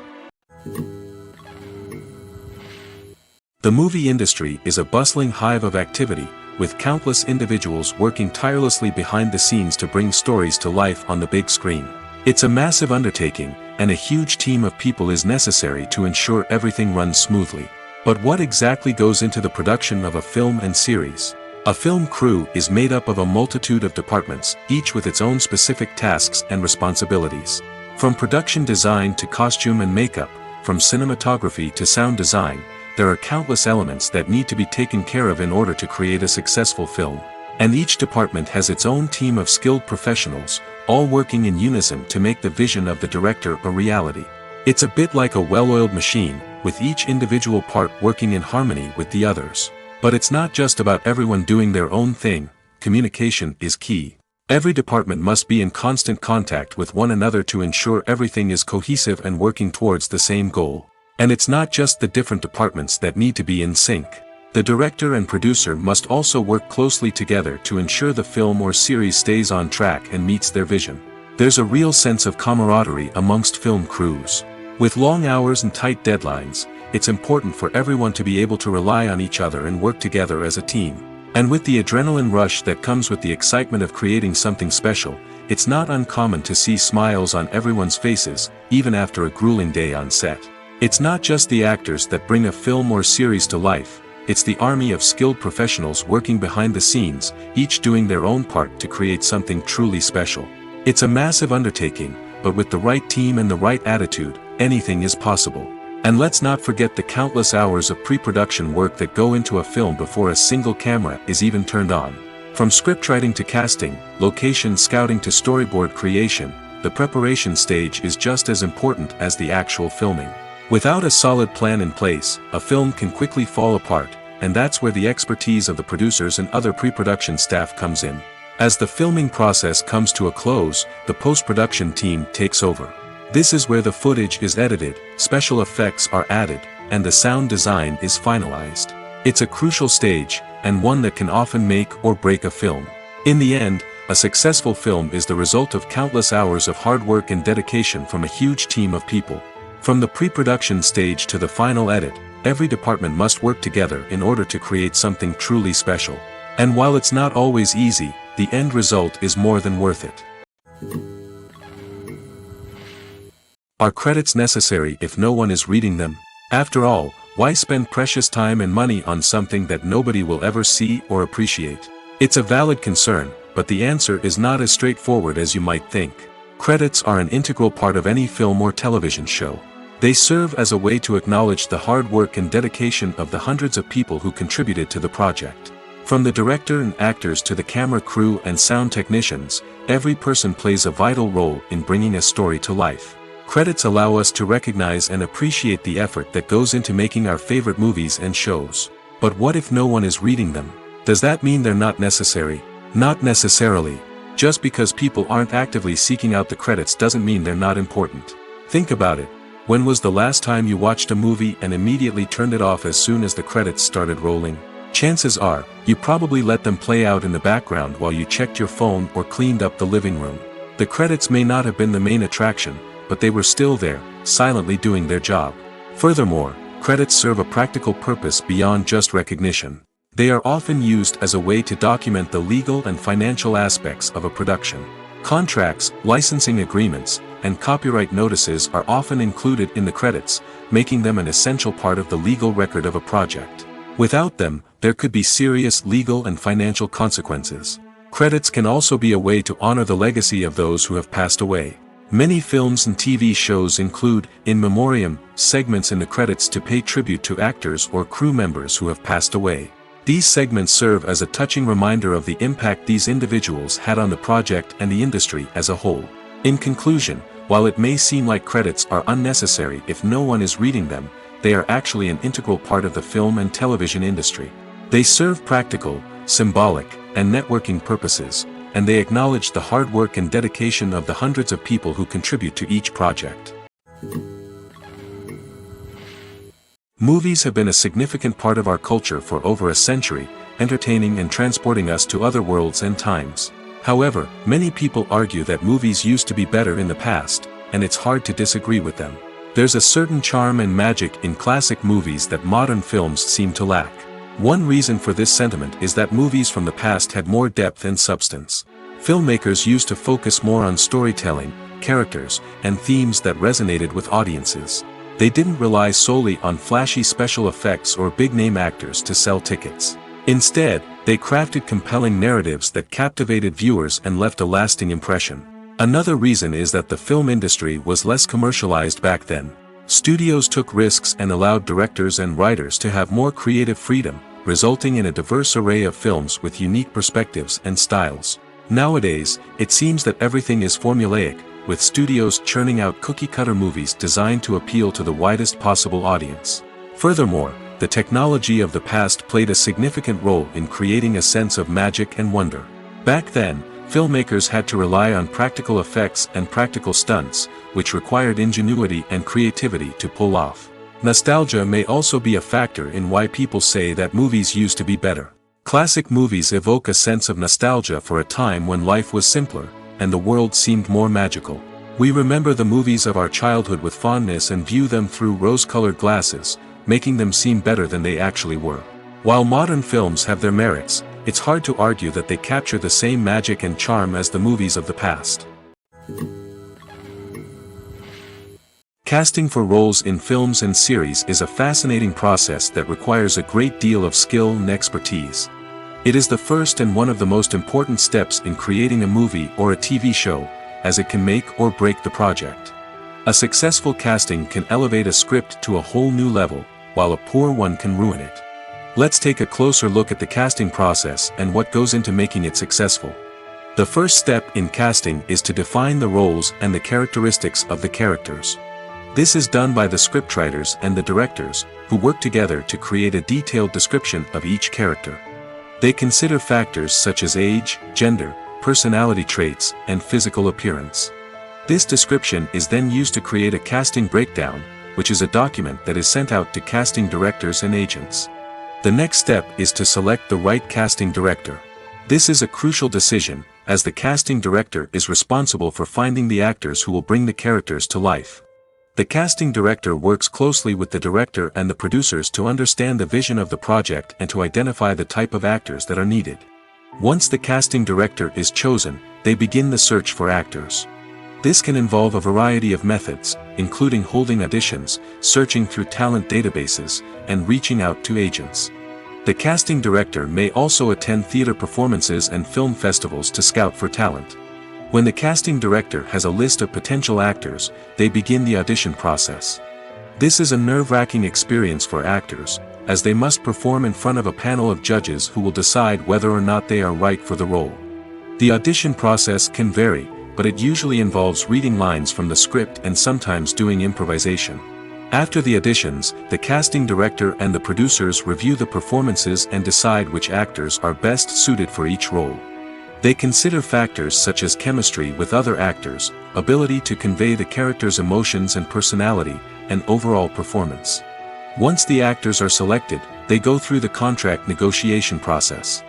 The movie industry is a bustling hive of activity, with countless individuals working tirelessly behind the scenes to bring stories to life on the big screen. It's a massive undertaking, and a huge team of people is necessary to ensure everything runs smoothly. But what exactly goes into the production of a film and series? A film crew is made up of a multitude of departments, each with its own specific tasks and responsibilities. From production design to costume and makeup, from cinematography to sound design, there are countless elements that need to be taken care of in order to create a successful film. And each department has its own team of skilled professionals, all working in unison to make the vision of the director a reality. It's a bit like a well-oiled machine, with each individual part working in harmony with the others. But it's not just about everyone doing their own thing. Communication is key. Every department must be in constant contact with one another to ensure everything is cohesive and working towards the same goal. And it's not just the different departments that need to be in sync. The director and producer must also work closely together to ensure the film or series stays on track and meets their vision. There's a real sense of camaraderie amongst film crews. With long hours and tight deadlines, it's important for everyone to be able to rely on each other and work together as a team. And with the adrenaline rush that comes with the excitement of creating something special, it's not uncommon to see smiles on everyone's faces, even after a grueling day on set. It's not just the actors that bring a film or series to life, it's the army of skilled professionals working behind the scenes, each doing their own part to create something truly special. It's a massive undertaking, but with the right team and the right attitude, anything is possible. And let's not forget the countless hours of pre-production work that go into a film before a single camera is even turned on. From scriptwriting to casting, location scouting to storyboard creation, the preparation stage is just as important as the actual filming. Without a solid plan in place, a film can quickly fall apart, and that's where the expertise of the producers and other pre-production staff comes in. As the filming process comes to a close, the post-production team takes over. This is where the footage is edited, special effects are added, and the sound design is finalized. It's a crucial stage, and one that can often make or break a film. In the end, a successful film is the result of countless hours of hard work and dedication from a huge team of people. From the pre-production stage to the final edit, every department must work together in order to create something truly special. And while it's not always easy, the end result is more than worth it. Are credits necessary if no one is reading them? After all, why spend precious time and money on something that nobody will ever see or appreciate? It's a valid concern, but the answer is not as straightforward as you might think. Credits are an integral part of any film or television show. They serve as a way to acknowledge the hard work and dedication of the hundreds of people who contributed to the project. From the director and actors to the camera crew and sound technicians, every person plays a vital role in bringing a story to life. Credits allow us to recognize and appreciate the effort that goes into making our favorite movies and shows. But what if no one is reading them? Does that mean they're not necessary? Not necessarily. Just because people aren't actively seeking out the credits doesn't mean they're not important. Think about it. When was the last time you watched a movie and immediately turned it off as soon as the credits started rolling? Chances are, you probably let them play out in the background while you checked your phone or cleaned up the living room. The credits may not have been the main attraction, but they were still there, silently doing their job. Furthermore, credits serve a practical purpose beyond just recognition. They are often used as a way to document the legal and financial aspects of a production. Contracts, licensing agreements, and copyright notices are often included in the credits, making them an essential part of the legal record of a project. Without them, there could be serious legal and financial consequences. Credits can also be a way to honor the legacy of those who have passed away. Many films and TV shows include, in memoriam, segments in the credits to pay tribute to actors or crew members who have passed away. These segments serve as a touching reminder of the impact these individuals had on the project and the industry as a whole. In conclusion, while it may seem like credits are unnecessary if no one is reading them, they are actually an integral part of the film and television industry. They serve practical, symbolic, and networking purposes, and they acknowledge the hard work and dedication of the hundreds of people who contribute to each project. Movies have been a significant part of our culture for over a century, entertaining and transporting us to other worlds and times. However, many people argue that movies used to be better in the past, and it's hard to disagree with them. There's a certain charm and magic in classic movies that modern films seem to lack. One reason for this sentiment is that movies from the past had more depth and substance. Filmmakers used to focus more on storytelling, characters, and themes that resonated with audiences. They didn't rely solely on flashy special effects or big-name actors to sell tickets. Instead, they crafted compelling narratives that captivated viewers and left a lasting impression. Another reason is that the film industry was less commercialized back then. Studios took risks and allowed directors and writers to have more creative freedom, resulting in a diverse array of films with unique perspectives and styles. Nowadays, it seems that everything is formulaic, with studios churning out cookie-cutter movies designed to appeal to the widest possible audience. Furthermore, the technology of the past played a significant role in creating a sense of magic and wonder. Back then, filmmakers had to rely on practical effects and practical stunts, which required ingenuity and creativity to pull off. Nostalgia may also be a factor in why people say that movies used to be better. Classic movies evoke a sense of nostalgia for a time when life was simpler, and the world seemed more magical. We remember the movies of our childhood with fondness and view them through rose-colored glasses, making them seem better than they actually were. While modern films have their merits, it's hard to argue that they capture the same magic and charm as the movies of the past. Casting for roles in films and series is a fascinating process that requires a great deal of skill and expertise. It is the first and one of the most important steps in creating a movie or a TV show, as it can make or break the project. A successful casting can elevate a script to a whole new level, while a poor one can ruin it. Let's take a closer look at the casting process and what goes into making it successful. The first step in casting is to define the roles and the characteristics of the characters. This is done by the scriptwriters and the directors, who work together to create a detailed description of each character. They consider factors such as age, gender, personality traits, and physical appearance. This description is then used to create a casting breakdown, which is a document that is sent out to casting directors and agents. The next step is to select the right casting director. This is a crucial decision, as the casting director is responsible for finding the actors who will bring the characters to life. The casting director works closely with the director and the producers to understand the vision of the project and to identify the type of actors that are needed. Once the casting director is chosen, they begin the search for actors. This can involve a variety of methods, including holding auditions, searching through talent databases, and reaching out to agents. The casting director may also attend theater performances and film festivals to scout for talent. When the casting director has a list of potential actors, they begin the audition process. This is a nerve-wracking experience for actors, as they must perform in front of a panel of judges who will decide whether or not they are right for the role. The audition process can vary, but it usually involves reading lines from the script and sometimes doing improvisation. After the auditions, the casting director and the producers review the performances and decide which actors are best suited for each role. They consider factors such as chemistry with other actors, ability to convey the character's emotions and personality, and overall performance. Once the actors are selected, they go through the contract negotiation process.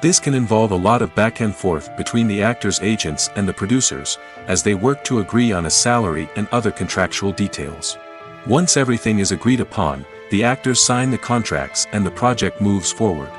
This can involve a lot of back and forth between the actors' agents and the producers, as they work to agree on a salary and other contractual details. Once everything is agreed upon, the actors sign the contracts and the project moves forward.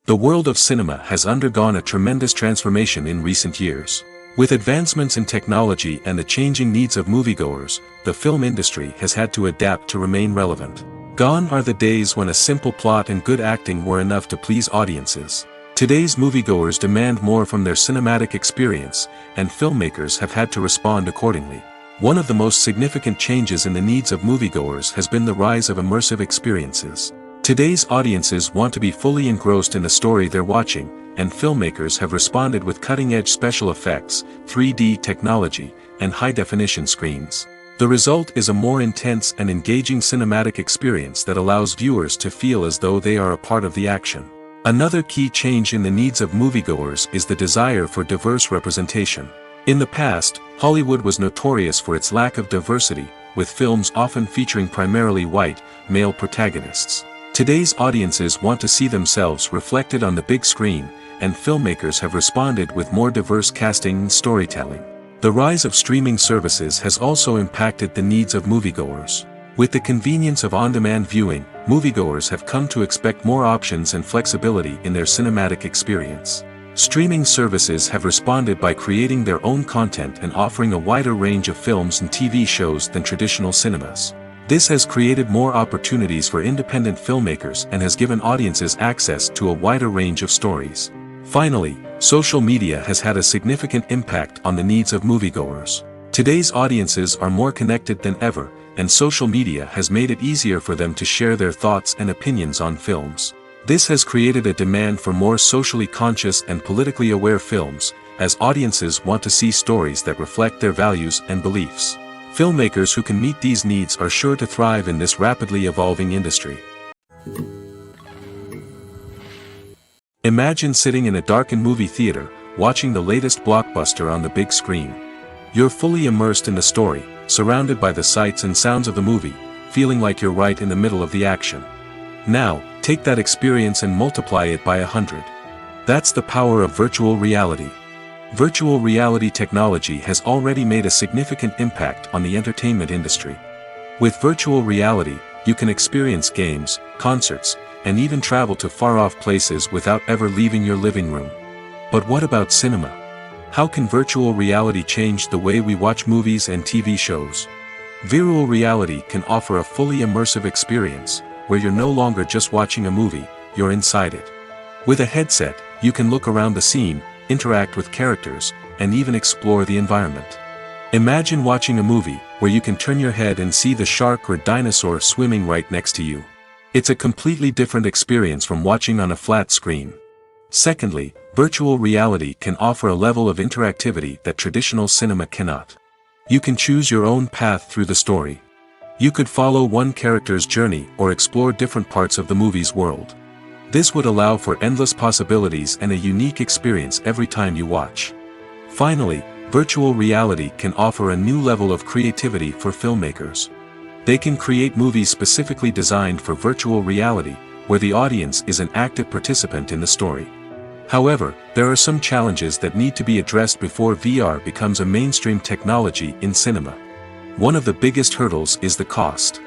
The world of cinema has undergone a tremendous transformation in recent years. With advancements in technology and the changing needs of moviegoers, the film industry has had to adapt to remain relevant. Gone are the days when a simple plot and good acting were enough to please audiences. Today's moviegoers demand more from their cinematic experience, and filmmakers have had to respond accordingly. One of the most significant changes in the needs of moviegoers has been the rise of immersive experiences. Today's audiences want to be fully engrossed in the story they're watching, and filmmakers have responded with cutting-edge special effects, 3D technology, and high-definition screens. The result is a more intense and engaging cinematic experience that allows viewers to feel as though they are a part of the action. Another key change in the needs of moviegoers is the desire for diverse representation. In the past, Hollywood was notorious for its lack of diversity, with films often featuring primarily white, male protagonists. Today's audiences want to see themselves reflected on the big screen, and filmmakers have responded with more diverse casting and storytelling. The rise of streaming services has also impacted the needs of moviegoers. With the convenience of on-demand viewing, moviegoers have come to expect more options and flexibility in their cinematic experience. Streaming services have responded by creating their own content and offering a wider range of films and TV shows than traditional cinemas. This has created more opportunities for independent filmmakers and has given audiences access to a wider range of stories. Finally, social media has had a significant impact on the needs of moviegoers. Today's audiences are more connected than ever, and social media has made it easier for them to share their thoughts and opinions on films. This has created a demand for more socially conscious and politically aware films, as audiences want to see stories that reflect their values and beliefs. Filmmakers who can meet these needs are sure to thrive in this rapidly evolving industry. Imagine sitting in a darkened movie theater, watching the latest blockbuster on the big screen. You're fully immersed in the story, surrounded by the sights and sounds of the movie, feeling like you're right in the middle of the action. Now, take that experience and multiply it by 100. That's the power of virtual reality. Virtual reality technology has already made a significant impact on the entertainment industry. With virtual reality, you can experience games, concerts, and even travel to far-off places without ever leaving your living room. But what about cinema? How can virtual reality change the way we watch movies and TV shows? Virtual reality can offer a fully immersive experience, where you're no longer just watching a movie, you're inside it. With a headset, you can look around the scene, interact with characters, and even explore the environment. Imagine watching a movie, where you can turn your head and see the shark or dinosaur swimming right next to you. It's a completely different experience from watching on a flat screen. Secondly, virtual reality can offer a level of interactivity that traditional cinema cannot. You can choose your own path through the story. You could follow one character's journey or explore different parts of the movie's world. This would allow for endless possibilities and a unique experience every time you watch. Finally, virtual reality can offer a new level of creativity for filmmakers. They can create movies specifically designed for virtual reality, where the audience is an active participant in the story. However, there are some challenges that need to be addressed before VR becomes a mainstream technology in cinema. One of the biggest hurdles is the cost.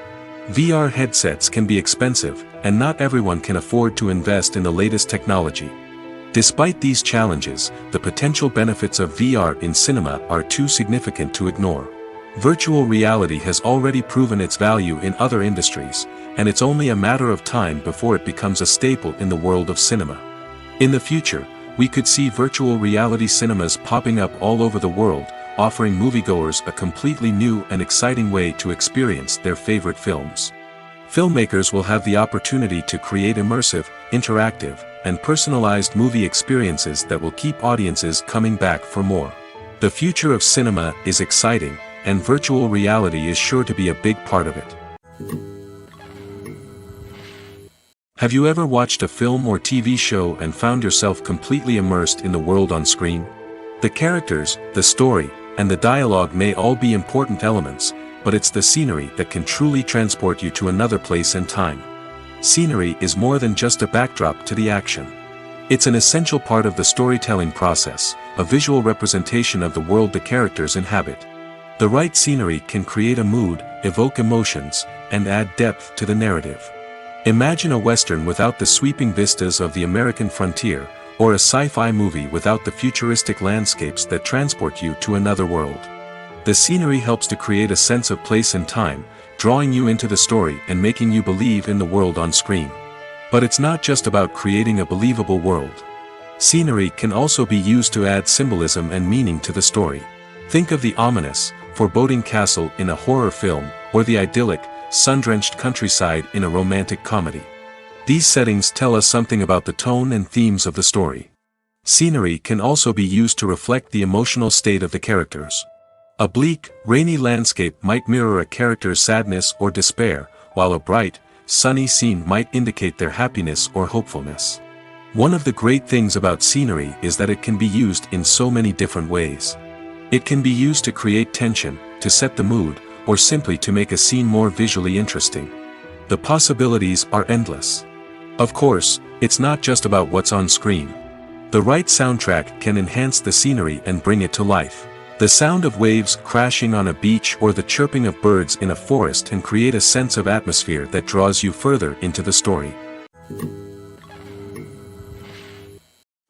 VR headsets can be expensive, and not everyone can afford to invest in the latest technology. Despite these challenges, the potential benefits of VR in cinema are too significant to ignore. Virtual reality has already proven its value in other industries, and it's only a matter of time before it becomes a staple in the world of cinema. In the future, we could see virtual reality cinemas popping up all over the world, offering moviegoers a completely new and exciting way to experience their favorite films. Filmmakers will have the opportunity to create immersive, interactive, and personalized movie experiences that will keep audiences coming back for more. The future of cinema is exciting, and virtual reality is sure to be a big part of it. Have you ever watched a film or TV show and found yourself completely immersed in the world on screen? The characters, the story, and the dialogue may all be important elements, but it's the scenery that can truly transport you to another place and time. Scenery is more than just a backdrop to the action. It's an essential part of the storytelling process, a visual representation of the world the characters inhabit. The right scenery can create a mood, evoke emotions, and add depth to the narrative. Imagine a Western without the sweeping vistas of the American frontier, or a sci-fi movie without the futuristic landscapes that transport you to another world. The scenery helps to create a sense of place and time, drawing you into the story and making you believe in the world on screen. But it's not just about creating a believable world. Scenery can also be used to add symbolism and meaning to the story. Think of the ominous, foreboding castle in a horror film, or the idyllic, sun-drenched countryside in a romantic comedy. These settings tell us something about the tone and themes of the story. Scenery can also be used to reflect the emotional state of the characters. A bleak, rainy landscape might mirror a character's sadness or despair, while a bright, sunny scene might indicate their happiness or hopefulness. One of the great things about scenery is that it can be used in so many different ways. It can be used to create tension, to set the mood, or simply to make a scene more visually interesting. The possibilities are endless. Of course, it's not just about what's on screen. The right soundtrack can enhance the scenery and bring it to life. The sound of waves crashing on a beach or the chirping of birds in a forest can create a sense of atmosphere that draws you further into the story.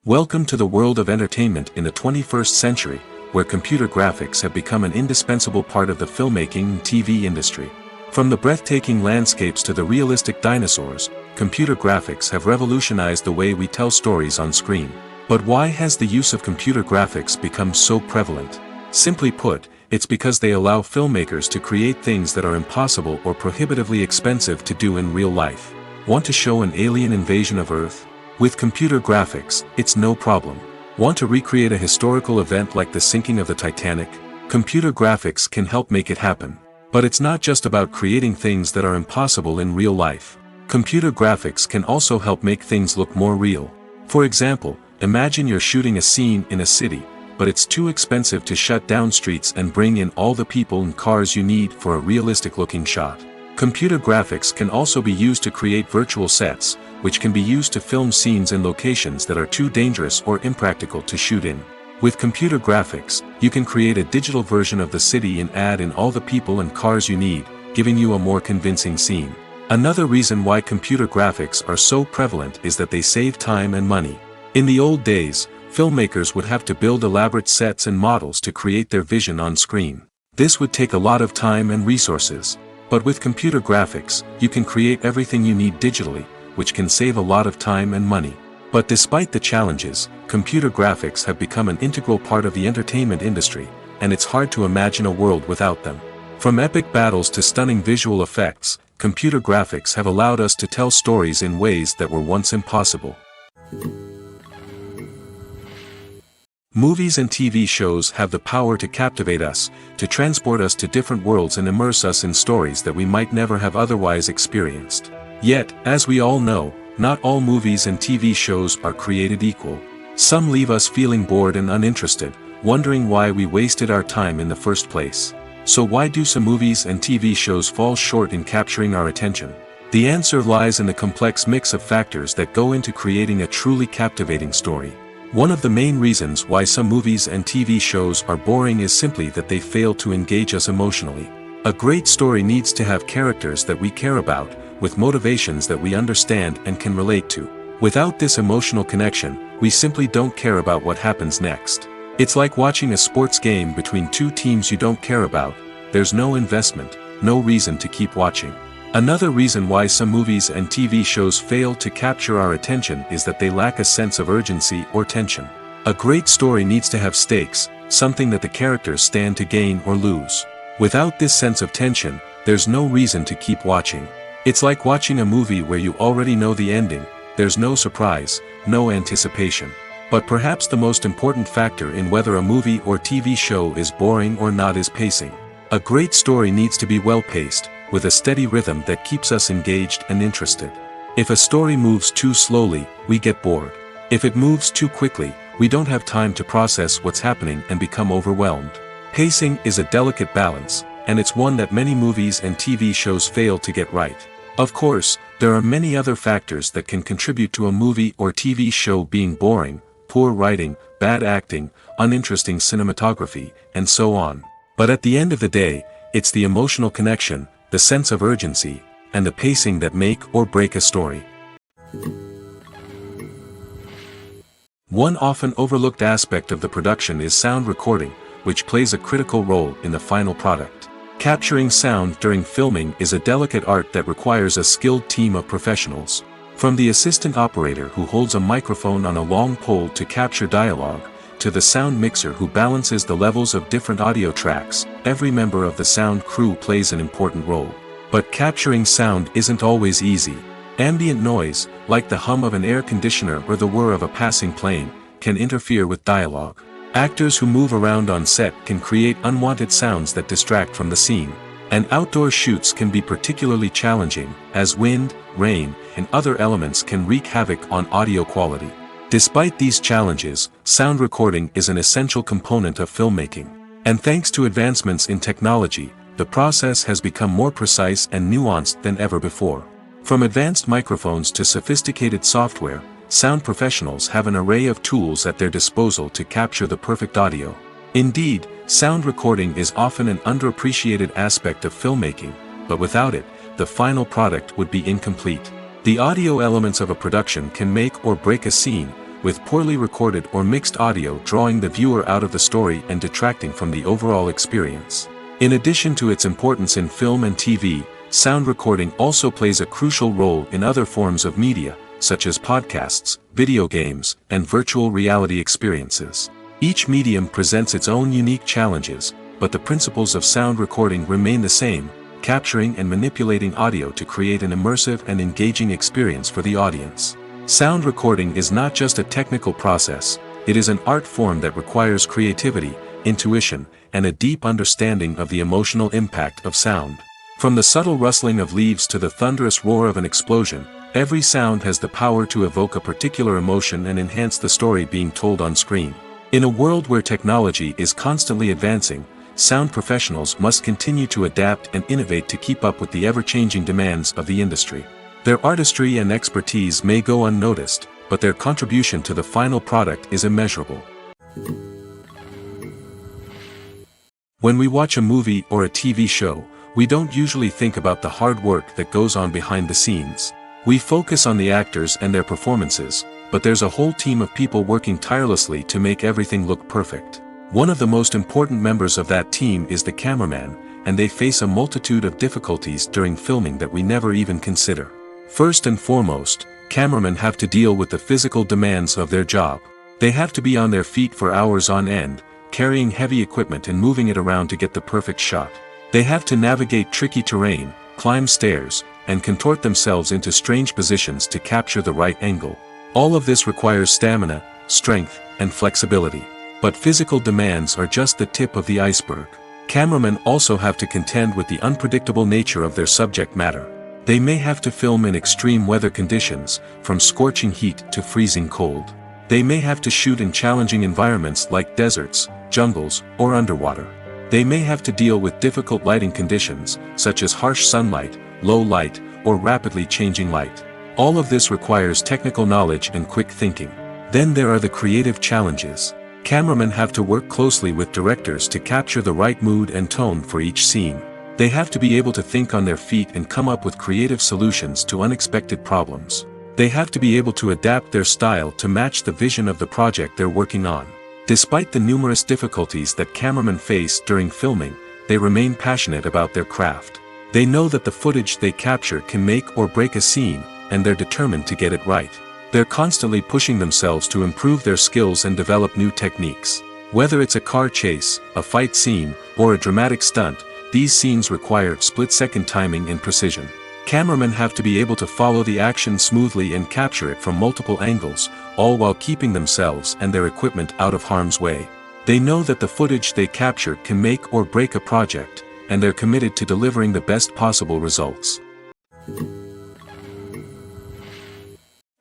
Welcome to the world of entertainment in the 21st century, where computer graphics have become an indispensable part of the filmmaking and TV industry. From the breathtaking landscapes to the realistic dinosaurs, computer graphics have revolutionized the way we tell stories on screen. But why has the use of computer graphics become so prevalent? Simply put, it's because they allow filmmakers to create things that are impossible or prohibitively expensive to do in real life. Want to show an alien invasion of Earth? With computer graphics, it's no problem. Want to recreate a historical event like the sinking of the Titanic? Computer graphics can help make it happen. But it's not just about creating things that are impossible in real life. Computer graphics can also help make things look more real. For example, imagine you're shooting a scene in a city, but it's too expensive to shut down streets and bring in all the people and cars you need for a realistic-looking shot. Computer graphics can also be used to create virtual sets, which can be used to film scenes in locations that are too dangerous or impractical to shoot in. With computer graphics, you can create a digital version of the city and add in all the people and cars you need, giving you a more convincing scene. Another reason why computer graphics are so prevalent is that they save time and money. In the old days, filmmakers would have to build elaborate sets and models to create their vision on screen. This would take a lot of time and resources. But with computer graphics, you can create everything you need digitally, which can save a lot of time and money. But despite the challenges, computer graphics have become an integral part of the entertainment industry, and it's hard to imagine a world without them. From epic battles to stunning visual effects, computer graphics have allowed us to tell stories in ways that were once impossible. Movies and TV shows have the power to captivate us, to transport us to different worlds and immerse us in stories that we might never have otherwise experienced. Yet, as we all know, not all movies and TV shows are created equal. Some leave us feeling bored and uninterested, wondering why we wasted our time in the first place. So why do some movies and TV shows fall short in capturing our attention? The answer lies in the complex mix of factors that go into creating a truly captivating story. One of the main reasons why some movies and TV shows are boring is simply that they fail to engage us emotionally. A great story needs to have characters that we care about, with motivations that we understand and can relate to. Without this emotional connection, we simply don't care about what happens next. It's like watching a sports game between two teams you don't care about. There's no investment, no reason to keep watching. Another reason why some movies and TV shows fail to capture our attention is that they lack a sense of urgency or tension. A great story needs to have stakes, something that the characters stand to gain or lose. Without this sense of tension, there's no reason to keep watching. It's like watching a movie where you already know the ending. There's no surprise, no anticipation. But perhaps the most important factor in whether a movie or TV show is boring or not is pacing. A great story needs to be well-paced, with a steady rhythm that keeps us engaged and interested. If a story moves too slowly, we get bored. If it moves too quickly, we don't have time to process what's happening and become overwhelmed. Pacing is a delicate balance, and it's one that many movies and TV shows fail to get right. Of course, there are many other factors that can contribute to a movie or TV show being boring: poor writing, bad acting, uninteresting cinematography, and so on. But at the end of the day, it's the emotional connection, the sense of urgency, and the pacing that make or break a story. One often overlooked aspect of the production is sound recording, which plays a critical role in the final product. Capturing sound during filming is a delicate art that requires a skilled team of professionals. From the assistant operator who holds a microphone on a long pole to capture dialogue, to the sound mixer who balances the levels of different audio tracks, every member of the sound crew plays an important role. But capturing sound isn't always easy. Ambient noise, like the hum of an air conditioner or the whir of a passing plane, can interfere with dialogue. Actors who move around on set can create unwanted sounds that distract from the scene. And outdoor shoots can be particularly challenging, as wind, rain, and other elements can wreak havoc on audio quality. Despite these challenges, sound recording is an essential component of filmmaking. And thanks to advancements in technology, the process has become more precise and nuanced than ever before. From advanced microphones to sophisticated software, sound professionals have an array of tools at their disposal to capture the perfect audio. Indeed, sound recording is often an underappreciated aspect of filmmaking, but without it, the final product would be incomplete. The audio elements of a production can make or break a scene, with poorly recorded or mixed audio drawing the viewer out of the story and detracting from the overall experience. In addition to its importance in film and TV, sound recording also plays a crucial role in other forms of media, such as podcasts, video games, and virtual reality experiences. Each medium presents its own unique challenges, but the principles of sound recording remain the same: capturing and manipulating audio to create an immersive and engaging experience for the audience. Sound recording is not just a technical process, It is an art form that requires creativity, intuition, and a deep understanding of the emotional impact of sound. From the subtle rustling of leaves to the thunderous roar of an explosion, every sound has the power to evoke a particular emotion and enhance the story being told on screen. In a world where technology is constantly advancing, sound professionals must continue to adapt and innovate to keep up with the ever-changing demands of the industry. Their artistry and expertise may go unnoticed, but their contribution to the final product is immeasurable. When we watch a movie or a TV show, we don't usually think about the hard work that goes on behind the scenes. We focus on the actors and their performances, but there's a whole team of people working tirelessly to make everything look perfect. One of the most important members of that team is the cameraman, and they face a multitude of difficulties during filming that we never even consider. First and foremost, cameramen have to deal with the physical demands of their job. They have to be on their feet for hours on end, carrying heavy equipment and moving it around to get the perfect shot. They have to navigate tricky terrain, climb stairs, and contort themselves into strange positions to capture the right angle. All of this requires stamina, strength, and flexibility. But physical demands are just the tip of the iceberg. Cameramen also have to contend with the unpredictable nature of their subject matter. They may have to film in extreme weather conditions, from scorching heat to freezing cold. They may have to shoot in challenging environments like deserts, jungles, or underwater. They may have to deal with difficult lighting conditions, such as harsh sunlight, low light, or rapidly changing light. All of this requires technical knowledge and quick thinking. Then there are the creative challenges. Cameramen have to work closely with directors to capture the right mood and tone for each scene. They have to be able to think on their feet and come up with creative solutions to unexpected problems. They have to be able to adapt their style to match the vision of the project they're working on. Despite the numerous difficulties that cameramen face during filming, they remain passionate about their craft. They know that the footage they capture can make or break a scene, and they're determined to get it right. They're constantly pushing themselves to improve their skills and develop new techniques. Whether it's a car chase, a fight scene, or a dramatic stunt, these scenes require split-second timing and precision. Cameramen have to be able to follow the action smoothly and capture it from multiple angles, all while keeping themselves and their equipment out of harm's way. They know that the footage they capture can make or break a project, and they're committed to delivering the best possible results.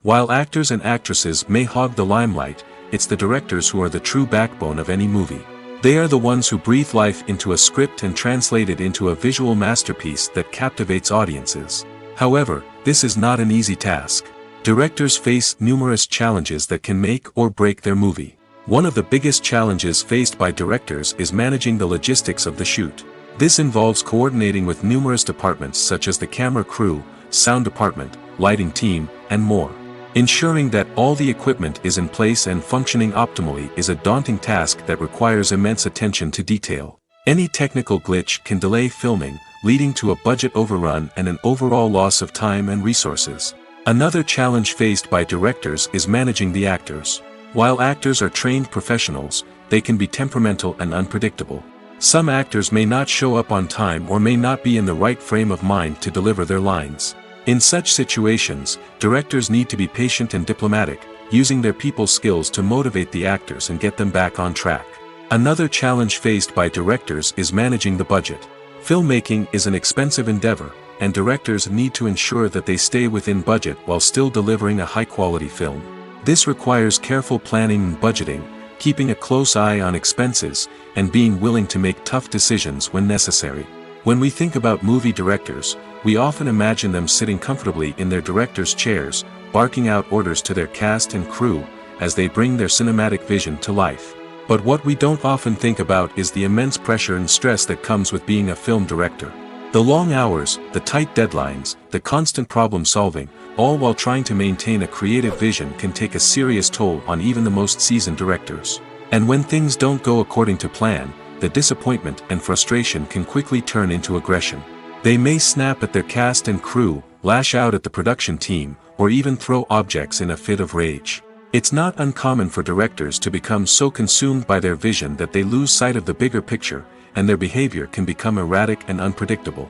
While actors and actresses may hog the limelight, it's the directors who are the true backbone of any movie. They are the ones who breathe life into a script and translate it into a visual masterpiece that captivates audiences. However, this is not an easy task. Directors face numerous challenges that can make or break their movie. One of the biggest challenges faced by directors is managing the logistics of the shoot. This involves coordinating with numerous departments such as the camera crew, sound department, lighting team, and more. Ensuring that all the equipment is in place and functioning optimally is a daunting task that requires immense attention to detail. Any technical glitch can delay filming, leading to a budget overrun and an overall loss of time and resources. Another challenge faced by directors is managing the actors. While actors are trained professionals, they can be temperamental and unpredictable. Some actors may not show up on time or may not be in the right frame of mind to deliver their lines. In such situations, directors need to be patient and diplomatic, using their people skills to motivate the actors and get them back on track. Another challenge faced by directors is managing the budget. Filmmaking is an expensive endeavor, and directors need to ensure that they stay within budget while still delivering a high-quality film. This requires careful planning and budgeting, keeping a close eye on expenses, and being willing to make tough decisions when necessary. When we think about movie directors, we often imagine them sitting comfortably in their director's chairs, barking out orders to their cast and crew, as they bring their cinematic vision to life. But what we don't often think about is the immense pressure and stress that comes with being a film director. The long hours, the tight deadlines, the constant problem solving, all while trying to maintain a creative vision can take a serious toll on even the most seasoned directors. And when things don't go according to plan, the disappointment and frustration can quickly turn into aggression. They may snap at their cast and crew, lash out at the production team, or even throw objects in a fit of rage. It's not uncommon for directors to become so consumed by their vision that they lose sight of the bigger picture, and their behavior can become erratic and unpredictable.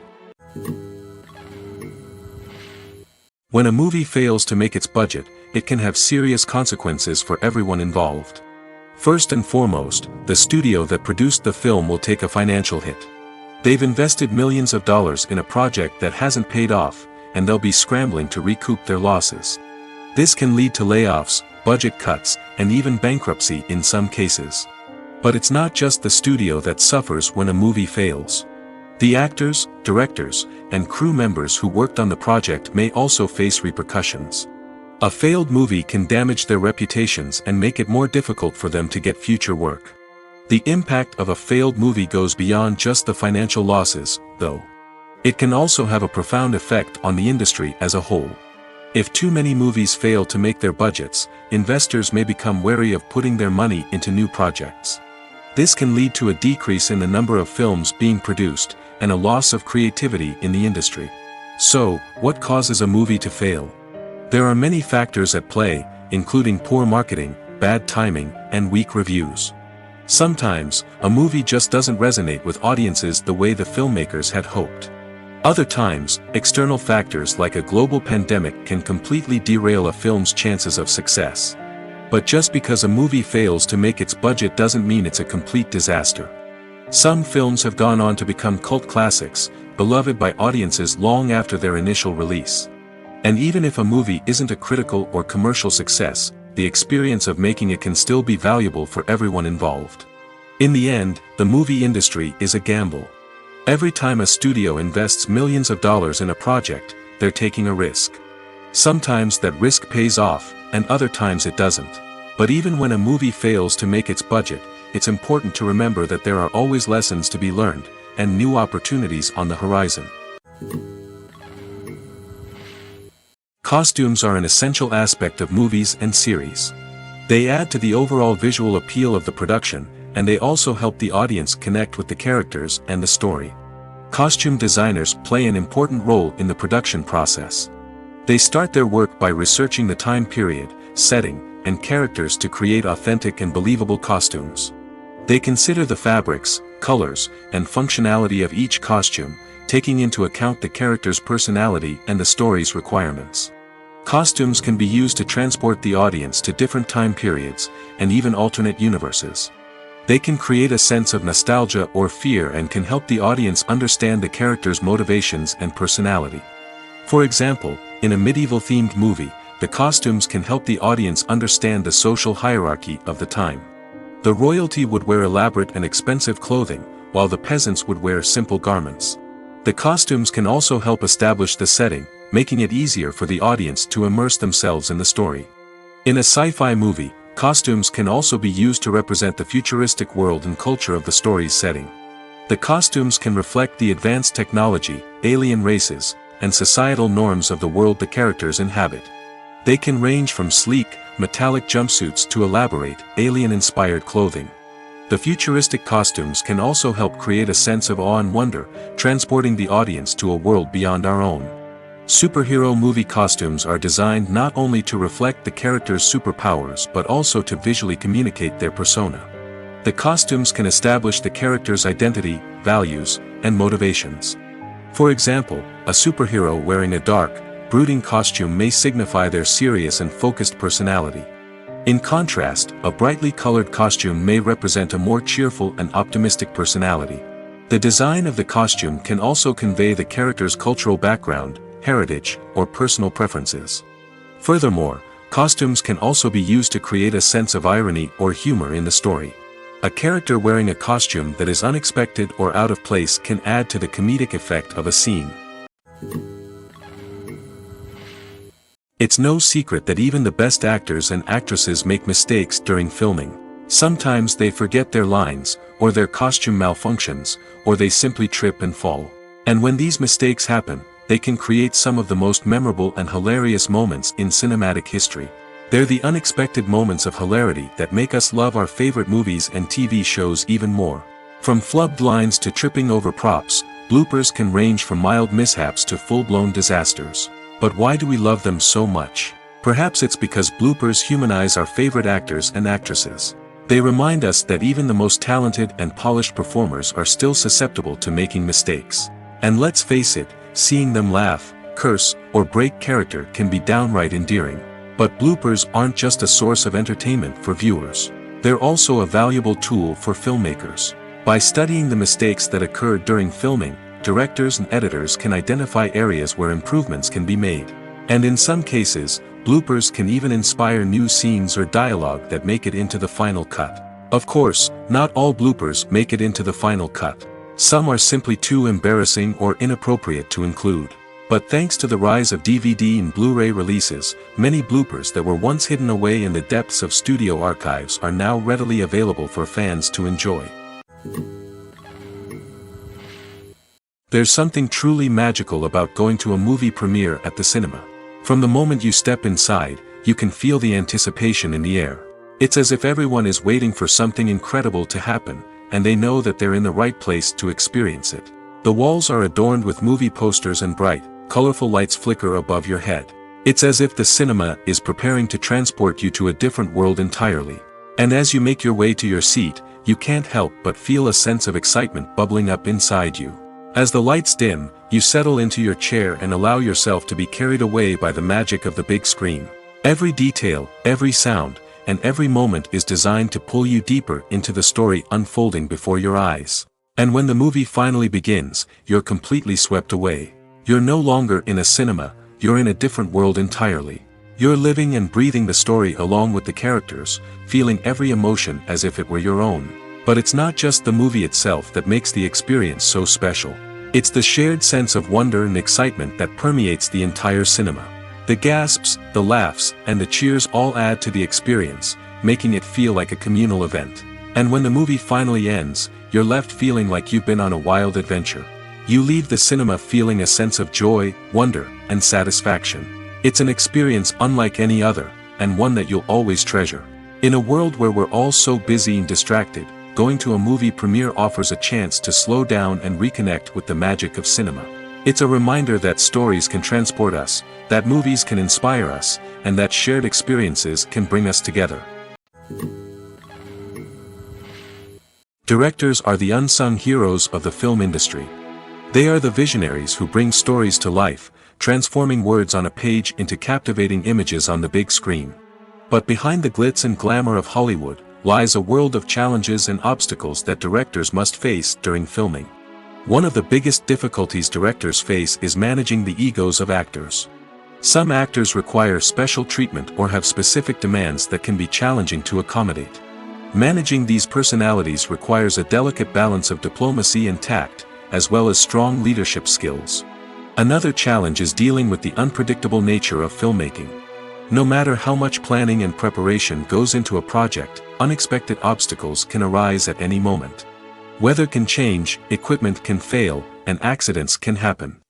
When a movie fails to make its budget, it can have serious consequences for everyone involved. First and foremost, the studio that produced the film will take a financial hit. They've invested millions of dollars in a project that hasn't paid off, and they'll be scrambling to recoup their losses. This can lead to layoffs, budget cuts, and even bankruptcy in some cases. But it's not just the studio that suffers when a movie fails. The actors, directors, and crew members who worked on the project may also face repercussions. A failed movie can damage their reputations and make it more difficult for them to get future work. The impact of a failed movie goes beyond just the financial losses, though. It can also have a profound effect on the industry as a whole. If too many movies fail to make their budgets, investors may become wary of putting their money into new projects. This can lead to a decrease in the number of films being produced, and a loss of creativity in the industry. So, what causes a movie to fail? There are many factors at play, including poor marketing, bad timing, and weak reviews. Sometimes, a movie just doesn't resonate with audiences the way the filmmakers had hoped. Other times, external factors like a global pandemic can completely derail a film's chances of success. But just because a movie fails to make its budget doesn't mean it's a complete disaster. Some films have gone on to become cult classics, beloved by audiences long after their initial release. And even if a movie isn't a critical or commercial success, the experience of making it can still be valuable for everyone involved. In the end, the movie industry is a gamble. Every time a studio invests millions of dollars in a project, they're taking a risk. Sometimes that risk pays off, and other times it doesn't. But even when a movie fails to make its budget, it's important to remember that there are always lessons to be learned, and new opportunities on the horizon. Costumes are an essential aspect of movies and series. They add to the overall visual appeal of the production, and they also help the audience connect with the characters and the story. Costume designers play an important role in the production process. They start their work by researching the time period, setting, and characters to create authentic and believable costumes. They consider the fabrics, colors, and functionality of each costume, taking into account the character's personality and the story's requirements. Costumes can be used to transport the audience to different time periods, and even alternate universes. They can create a sense of nostalgia or fear and can help the audience understand the character's motivations and personality. For example, in a medieval-themed movie, the costumes can help the audience understand the social hierarchy of the time. The royalty would wear elaborate and expensive clothing, while the peasants would wear simple garments. The costumes can also help establish the setting, making it easier for the audience to immerse themselves in the story. In a sci-fi movie, costumes can also be used to represent the futuristic world and culture of the story's setting. The costumes can reflect the advanced technology, alien races, and societal norms of the world the characters inhabit. They can range from sleek, metallic jumpsuits to elaborate, alien-inspired clothing. The futuristic costumes can also help create a sense of awe and wonder, transporting the audience to a world beyond our own. Superhero movie costumes are designed not only to reflect the character's superpowers but also to visually communicate their persona. The costumes can establish the character's identity, values, and motivations. For example, a superhero wearing a dark, brooding costume may signify their serious and focused personality. In contrast, a brightly colored costume may represent a more cheerful and optimistic personality. The design of the costume can also convey the character's cultural background, heritage, or personal preferences. Furthermore, costumes can also be used to create a sense of irony or humor in the story. A character wearing a costume that is unexpected or out of place can add to the comedic effect of a scene. It's no secret that even the best actors and actresses make mistakes during filming. Sometimes they forget their lines, or their costume malfunctions, or they simply trip and fall. And when these mistakes happen, they can create some of the most memorable and hilarious moments in cinematic history. They're the unexpected moments of hilarity that make us love our favorite movies and TV shows even more. From flubbed lines to tripping over props, bloopers can range from mild mishaps to full-blown disasters. But why do we love them so much? Perhaps it's because bloopers humanize our favorite actors and actresses. They remind us that even the most talented and polished performers are still susceptible to making mistakes. And let's face it, seeing them laugh, curse, or break character can be downright endearing. But bloopers aren't just a source of entertainment for viewers. They're also a valuable tool for filmmakers. By studying the mistakes that occurred during filming, directors and editors can identify areas where improvements can be made. And in some cases, bloopers can even inspire new scenes or dialogue that make it into the final cut. Of course, not all bloopers make it into the final cut. Some are simply too embarrassing or inappropriate to include. But thanks to the rise of DVD and Blu-ray releases, many bloopers that were once hidden away in the depths of studio archives are now readily available for fans to enjoy. There's something truly magical about going to a movie premiere at the cinema. From the moment you step inside, you can feel the anticipation in the air. It's as if everyone is waiting for something incredible to happen, and they know that they're in the right place to experience it. The walls are adorned with movie posters and bright, colorful lights flicker above your head. It's as if the cinema is preparing to transport you to a different world entirely. And as you make your way to your seat, you can't help but feel a sense of excitement bubbling up inside you. As the lights dim, you settle into your chair and allow yourself to be carried away by the magic of the big screen. Every detail, every sound, and every moment is designed to pull you deeper into the story unfolding before your eyes. And when the movie finally begins, you're completely swept away. You're no longer in a cinema, you're in a different world entirely. You're living and breathing the story along with the characters, feeling every emotion as if it were your own. But it's not just the movie itself that makes the experience so special. It's the shared sense of wonder and excitement that permeates the entire cinema. The gasps, the laughs, and the cheers all add to the experience, making it feel like a communal event. And when the movie finally ends, you're left feeling like you've been on a wild adventure. You leave the cinema feeling a sense of joy, wonder, and satisfaction. It's an experience unlike any other, and one that you'll always treasure. In a world where we're all so busy and distracted, going to a movie premiere offers a chance to slow down and reconnect with the magic of cinema. It's a reminder that stories can transport us, that movies can inspire us, and that shared experiences can bring us together. Directors are the unsung heroes of the film industry. They are the visionaries who bring stories to life, transforming words on a page into captivating images on the big screen. But behind the glitz and glamour of Hollywood, lies a world of challenges and obstacles that directors must face during filming. One of the biggest difficulties directors face is managing the egos of actors. Some actors require special treatment or have specific demands that can be challenging to accommodate. Managing these personalities requires a delicate balance of diplomacy and tact, as well as strong leadership skills. Another challenge is dealing with the unpredictable nature of filmmaking. No matter how much planning and preparation goes into a project, unexpected obstacles can arise at any moment. Weather can change, equipment can fail, and accidents can happen.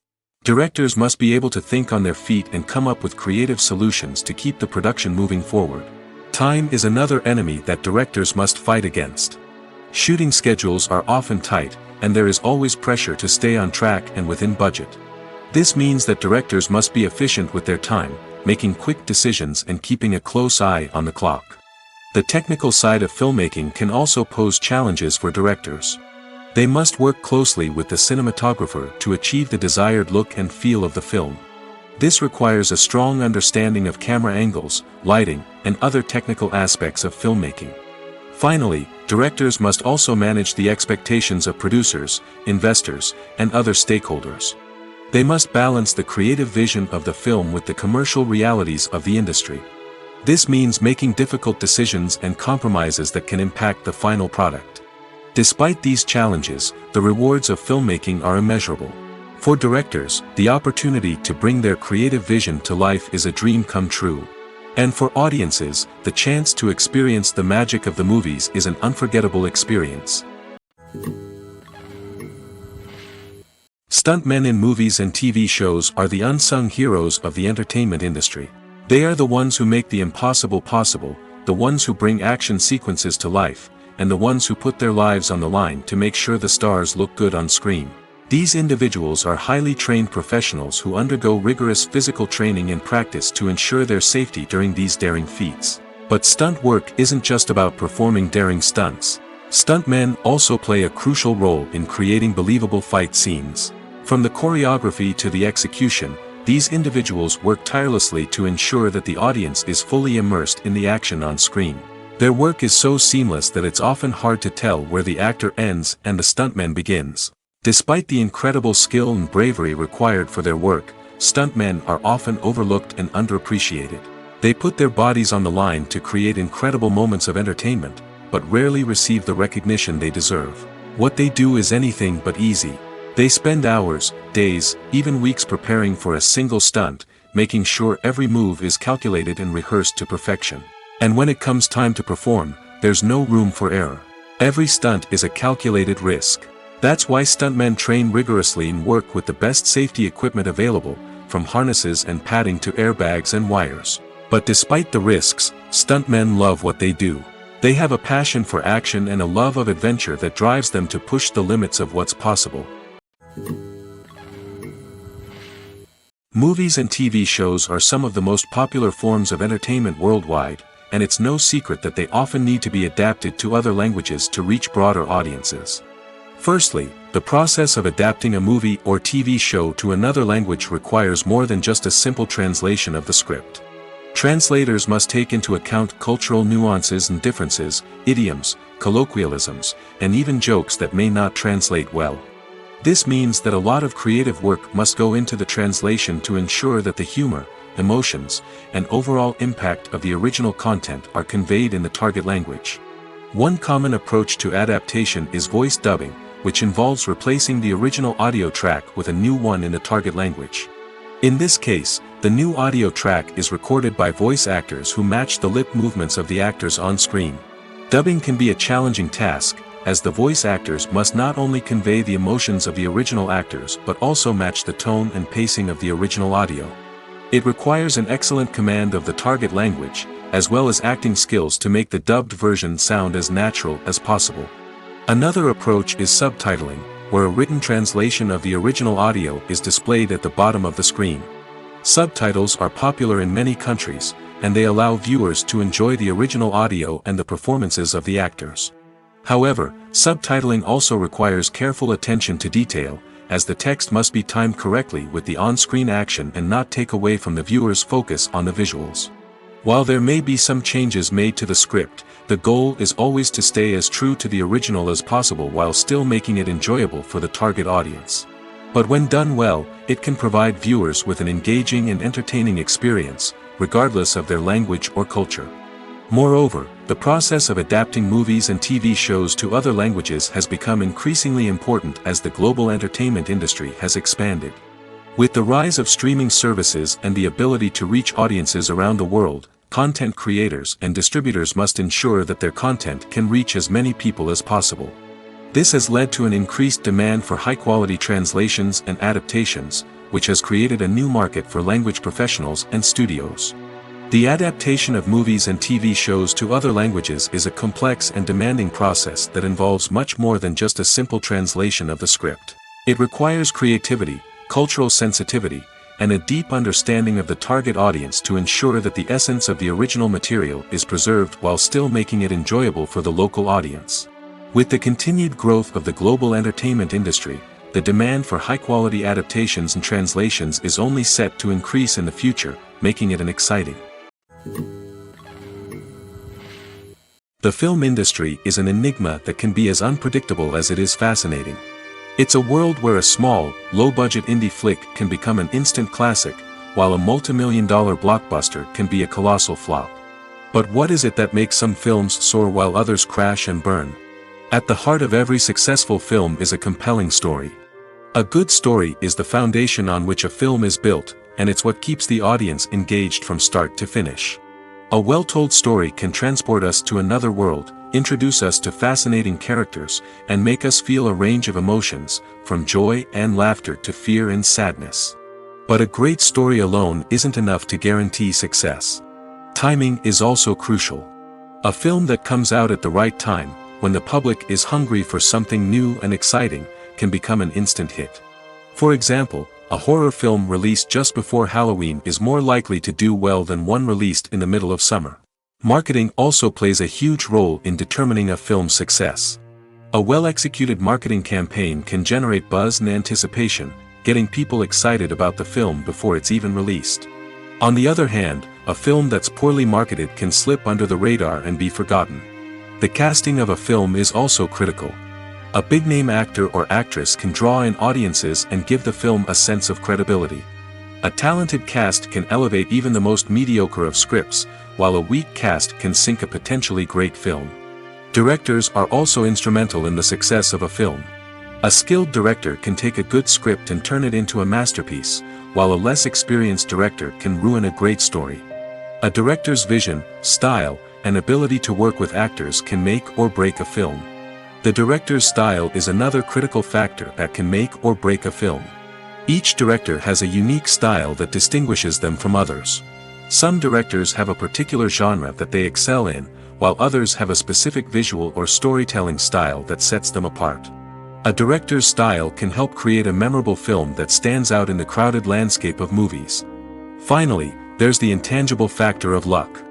Directors must be able to think on their feet and come up with creative solutions to keep the production moving forward. Time is another enemy that directors must fight against. Shooting schedules are often tight, and there is always pressure to stay on track and within budget. This means that directors must be efficient with their time, making quick decisions and keeping a close eye on the clock. The technical side of filmmaking can also pose challenges for directors. They must work closely with the cinematographer to achieve the desired look and feel of the film. This requires a strong understanding of camera angles, lighting, and other technical aspects of filmmaking. Finally, directors must also manage the expectations of producers, investors, and other stakeholders. They must balance the creative vision of the film with the commercial realities of the industry. This means making difficult decisions and compromises that can impact the final product. Despite these challenges, the rewards of filmmaking are immeasurable. For directors, the opportunity to bring their creative vision to life is a dream come true. And for audiences, the chance to experience the magic of the movies is an unforgettable experience. Stuntmen in movies and TV shows are the unsung heroes of the entertainment industry. They are the ones who make the impossible possible, the ones who bring action sequences to life, and the ones who put their lives on the line to make sure the stars look good on screen. These individuals are highly trained professionals who undergo rigorous physical training and practice to ensure their safety during these daring feats. But stunt work isn't just about performing daring stunts. Stuntmen also play a crucial role in creating believable fight scenes. From the choreography to the execution, these individuals work tirelessly to ensure that the audience is fully immersed in the action on screen. Their work is so seamless that it's often hard to tell where the actor ends and the stuntman begins. Despite the incredible skill and bravery required for their work, stuntmen are often overlooked and underappreciated. They put their bodies on the line to create incredible moments of entertainment, but rarely receive the recognition they deserve. What they do is anything but easy. They spend hours, days, even weeks preparing for a single stunt, making sure every move is calculated and rehearsed to perfection. And when it comes time to perform, there's no room for error. Every stunt is a calculated risk. That's why stuntmen train rigorously and work with the best safety equipment available, from harnesses and padding to airbags and wires. But despite the risks, stuntmen love what they do. They have a passion for action and a love of adventure that drives them to push the limits of what's possible. Movies and TV shows are some of the most popular forms of entertainment worldwide, and it's no secret that they often need to be adapted to other languages to reach broader audiences. Firstly, the process of adapting a movie or TV show to another language requires more than just a simple translation of the script. Translators must take into account cultural nuances and differences, idioms, colloquialisms, and even jokes that may not translate well. This means that a lot of creative work must go into the translation to ensure that the humor, emotions, and overall impact of the original content are conveyed in the target language. One common approach to adaptation is voice dubbing, which involves replacing the original audio track with a new one in the target language. In this case, the new audio track is recorded by voice actors who match the lip movements of the actors on screen. Dubbing can be a challenging task, as the voice actors must not only convey the emotions of the original actors but also match the tone and pacing of the original audio. It requires an excellent command of the target language, as well as acting skills to make the dubbed version sound as natural as possible. Another approach is subtitling, where a written translation of the original audio is displayed at the bottom of the screen. Subtitles are popular in many countries, and they allow viewers to enjoy the original audio and the performances of the actors. However, subtitling also requires careful attention to detail, as the text must be timed correctly with the on-screen action and not take away from the viewer's focus on the visuals. While there may be some changes made to the script, the goal is always to stay as true to the original as possible while still making it enjoyable for the target audience. But when done well, it can provide viewers with an engaging and entertaining experience, regardless of their language or culture. Moreover, the process of adapting movies and TV shows to other languages has become increasingly important as the global entertainment industry has expanded. With the rise of streaming services and the ability to reach audiences around the world, content creators and distributors must ensure that their content can reach as many people as possible. This has led to an increased demand for high-quality translations and adaptations, which has created a new market for language professionals and studios. The adaptation of movies and TV shows to other languages is a complex and demanding process that involves much more than just a simple translation of the script. It requires creativity, cultural sensitivity, and a deep understanding of the target audience to ensure that the essence of the original material is preserved while still making it enjoyable for the local audience. With the continued growth of the global entertainment industry, the demand for high-quality adaptations and translations is only set to increase in the future, making it an exciting. The film industry is an enigma that can be as unpredictable as it is fascinating. It's a world where a small, low-budget indie flick can become an instant classic, while a multi-million-dollar blockbuster can be a colossal flop. But what is it that makes some films soar while others crash and burn? At the heart of every successful film is a compelling story. A good story is the foundation on which a film is built, and it's what keeps the audience engaged from start to finish. A well-told story can transport us to another world, introduce us to fascinating characters, and make us feel a range of emotions, from joy and laughter to fear and sadness. But a great story alone isn't enough to guarantee success. Timing is also crucial. A film that comes out at the right time, when the public is hungry for something new and exciting, can become an instant hit. For example, a horror film released just before Halloween is more likely to do well than one released in the middle of summer. Marketing also plays a huge role in determining a film's success. A well-executed marketing campaign can generate buzz and anticipation, getting people excited about the film before it's even released. On the other hand, a film that's poorly marketed can slip under the radar and be forgotten. The casting of a film is also critical. A big-name actor or actress can draw in audiences and give the film a sense of credibility. A talented cast can elevate even the most mediocre of scripts, while a weak cast can sink a potentially great film. Directors are also instrumental in the success of a film. A skilled director can take a good script and turn it into a masterpiece, while a less experienced director can ruin a great story. A director's vision, style, and ability to work with actors can make or break a film. The director's style is another critical factor that can make or break a film. Each director has a unique style that distinguishes them from others. Some directors have a particular genre that they excel in, while others have a specific visual or storytelling style that sets them apart. A director's style can help create a memorable film that stands out in the crowded landscape of movies. Finally, there's the intangible factor of luck.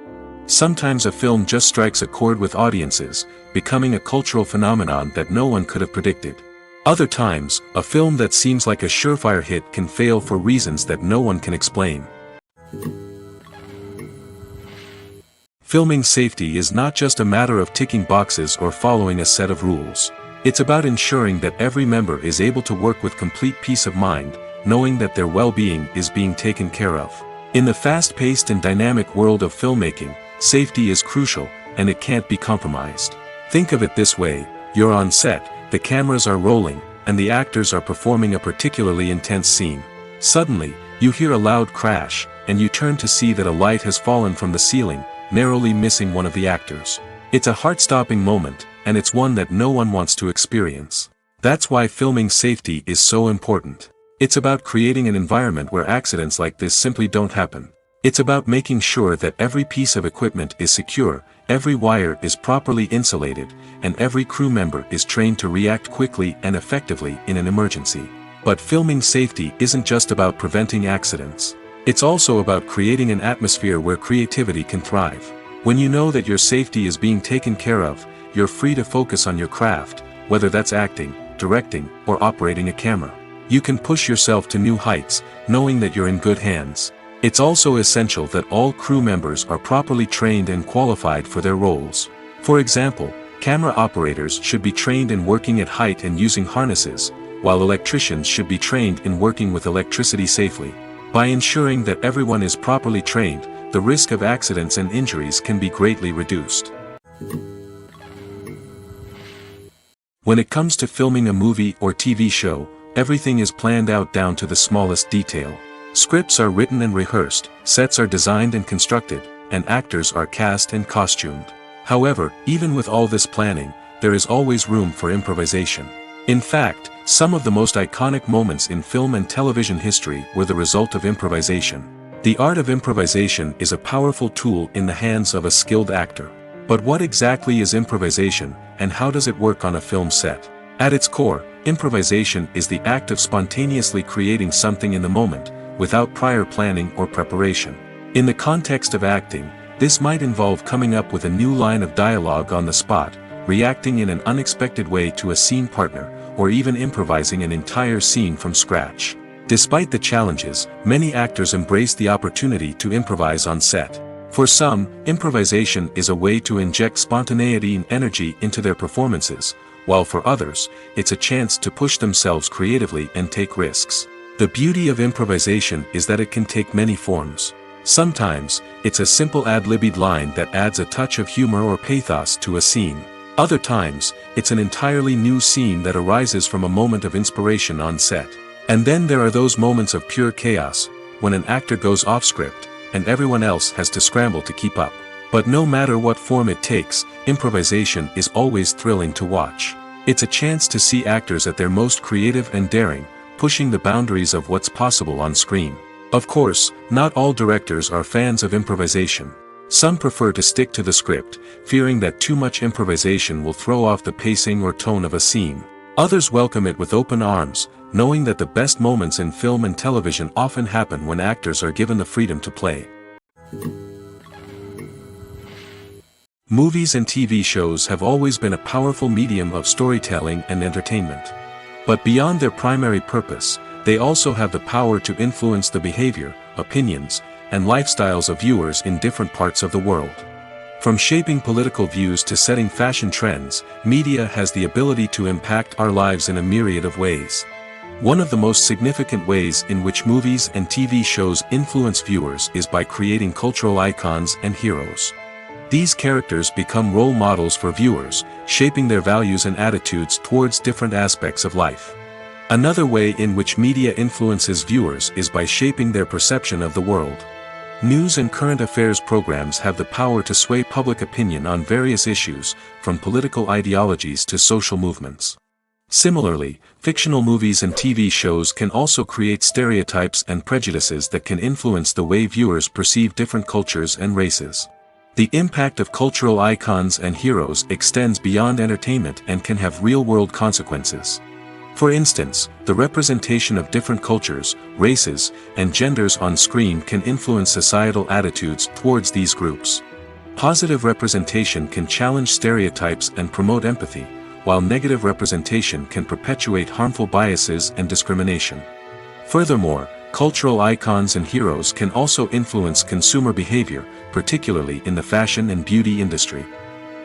Sometimes a film just strikes a chord with audiences, becoming a cultural phenomenon that no one could have predicted. Other times, a film that seems like a surefire hit can fail for reasons that no one can explain. Filming safety is not just a matter of ticking boxes or following a set of rules. It's about ensuring that every member is able to work with complete peace of mind, knowing that their well-being is being taken care of. In the fast-paced and dynamic world of filmmaking, safety is crucial, and it can't be compromised. Think of it this way: you're on set, the cameras are rolling, and the actors are performing a particularly intense scene. Suddenly, you hear a loud crash, and you turn to see that a light has fallen from the ceiling, narrowly missing one of the actors. It's a heart-stopping moment, and it's one that no one wants to experience. That's why filming safety is so important. It's about creating an environment where accidents like this simply don't happen. It's about making sure that every piece of equipment is secure, every wire is properly insulated, and every crew member is trained to react quickly and effectively in an emergency. But filming safety isn't just about preventing accidents. It's also about creating an atmosphere where creativity can thrive. When you know that your safety is being taken care of, you're free to focus on your craft, whether that's acting, directing, or operating a camera. You can push yourself to new heights, knowing that you're in good hands. It's also essential that all crew members are properly trained and qualified for their roles. For example, camera operators should be trained in working at height and using harnesses, while electricians should be trained in working with electricity safely. By ensuring that everyone is properly trained, the risk of accidents and injuries can be greatly reduced. When it comes to filming a movie or TV show, everything is planned out down to the smallest detail. Scripts are written and rehearsed, sets are designed and constructed, and actors are cast and costumed. However, even with all this planning, there is always room for improvisation. In fact, some of the most iconic moments in film and television history were the result of improvisation. The art of improvisation is a powerful tool in the hands of a skilled actor. But what exactly is improvisation, and how does it work on a film set? At its core, improvisation is the act of spontaneously creating something in the moment, without prior planning or preparation. In the context of acting, this might involve coming up with a new line of dialogue on the spot, reacting in an unexpected way to a scene partner, or even improvising an entire scene from scratch. Despite the challenges, many actors embrace the opportunity to improvise on set. For some, improvisation is a way to inject spontaneity and energy into their performances, while for others, it's a chance to push themselves creatively and take risks. The beauty of improvisation is that it can take many forms. Sometimes, it's a simple ad-libbed line that adds a touch of humor or pathos to a scene. Other times, it's an entirely new scene that arises from a moment of inspiration on set. And then there are those moments of pure chaos, when an actor goes off script, and everyone else has to scramble to keep up. But no matter what form it takes, improvisation is always thrilling to watch. It's a chance to see actors at their most creative and daring, pushing the boundaries of what's possible on screen. Of course, not all directors are fans of improvisation. Some prefer to stick to the script, fearing that too much improvisation will throw off the pacing or tone of a scene. Others welcome it with open arms, knowing that the best moments in film and television often happen when actors are given the freedom to play. Movies and TV shows have always been a powerful medium of storytelling and entertainment. But beyond their primary purpose, they also have the power to influence the behavior, opinions, and lifestyles of viewers in different parts of the world. From shaping political views to setting fashion trends, media has the ability to impact our lives in a myriad of ways. One of the most significant ways in which movies and TV shows influence viewers is by creating cultural icons and heroes. These characters become role models for viewers, shaping their values and attitudes towards different aspects of life. Another way in which media influences viewers is by shaping their perception of the world. News and current affairs programs have the power to sway public opinion on various issues, from political ideologies to social movements. Similarly, fictional movies and TV shows can also create stereotypes and prejudices that can influence the way viewers perceive different cultures and races. The impact of cultural icons and heroes extends beyond entertainment and can have real-world consequences. For instance, the representation of different cultures, races, and genders on screen can influence societal attitudes towards these groups. Positive representation can challenge stereotypes and promote empathy, while negative representation can perpetuate harmful biases and discrimination. Furthermore, cultural icons and heroes can also influence consumer behavior, particularly in the fashion and beauty industry.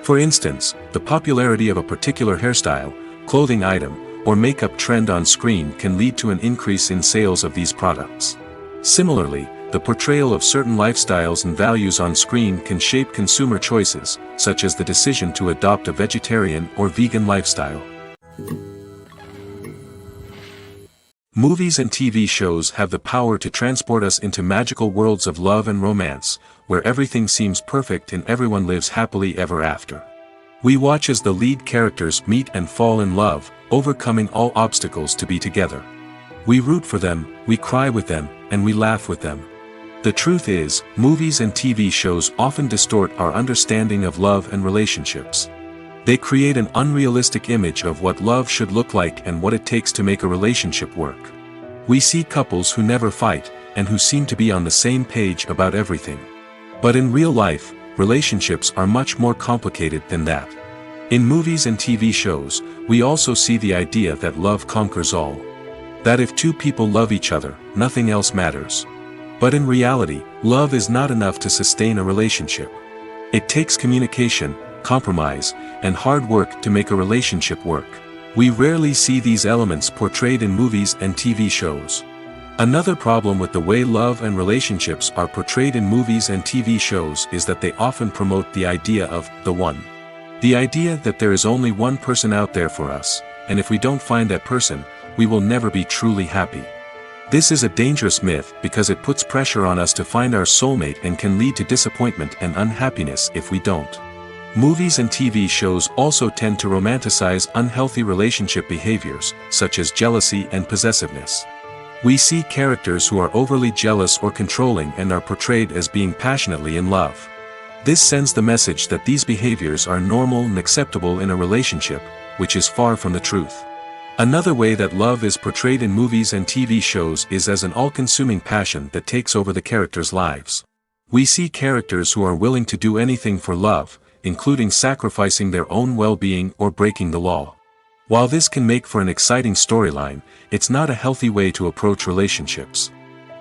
For instance, the popularity of a particular hairstyle, clothing item, or makeup trend on screen can lead to an increase in sales of these products. Similarly, the portrayal of certain lifestyles and values on screen can shape consumer choices, such as the decision to adopt a vegetarian or vegan lifestyle. Movies and TV shows have the power to transport us into magical worlds of love and romance, where everything seems perfect and everyone lives happily ever after. We watch as the lead characters meet and fall in love, overcoming all obstacles to be together. We root for them, we cry with them, and we laugh with them. The truth is, movies and TV shows often distort our understanding of love and relationships. They create an unrealistic image of what love should look like and what it takes to make a relationship work. We see couples who never fight, and who seem to be on the same page about everything. But in real life, relationships are much more complicated than that. In movies and TV shows, we also see the idea that love conquers all. That if two people love each other, nothing else matters. But in reality, love is not enough to sustain a relationship. It takes communication, compromise, and hard work to make a relationship work. We rarely see these elements portrayed in movies and TV shows. Another problem with the way love and relationships are portrayed in movies and TV shows is that they often promote the idea of the one. The idea that there is only one person out there for us, and if we don't find that person, we will never be truly happy. This is a dangerous myth because it puts pressure on us to find our soulmate and can lead to disappointment and unhappiness if we don't. Movies and TV shows also tend to romanticize unhealthy relationship behaviors, such as jealousy and possessiveness. We see characters who are overly jealous or controlling and are portrayed as being passionately in love. This sends the message that these behaviors are normal and acceptable in a relationship, which is far from the truth. Another way that love is portrayed in movies and TV shows is as an all-consuming passion that takes over the characters' lives. We see characters who are willing to do anything for love, including sacrificing their own well-being or breaking the law. While this can make for an exciting storyline, it's not a healthy way to approach relationships.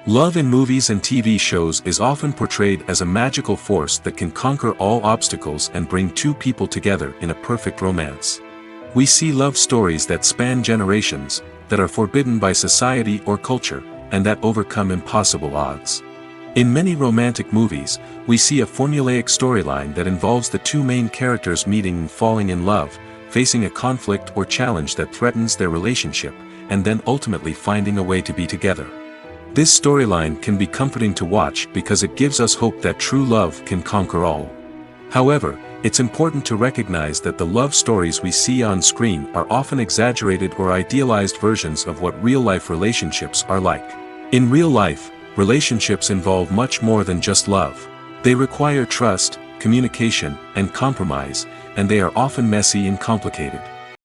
Love in movies and TV shows is often portrayed as a magical force that can conquer all obstacles and bring two people together in a perfect romance. We see love stories that span generations, that are forbidden by society or culture, and that overcome impossible odds. In many romantic movies, we see a formulaic storyline that involves the two main characters meeting and falling in love, facing a conflict or challenge that threatens their relationship, and then ultimately finding a way to be together. This storyline can be comforting to watch because it gives us hope that true love can conquer all. However, it's important to recognize that the love stories we see on screen are often exaggerated or idealized versions of what real-life relationships are like. In real life, relationships involve much more than just love. They require trust, communication, and compromise, and they are often messy and complicated.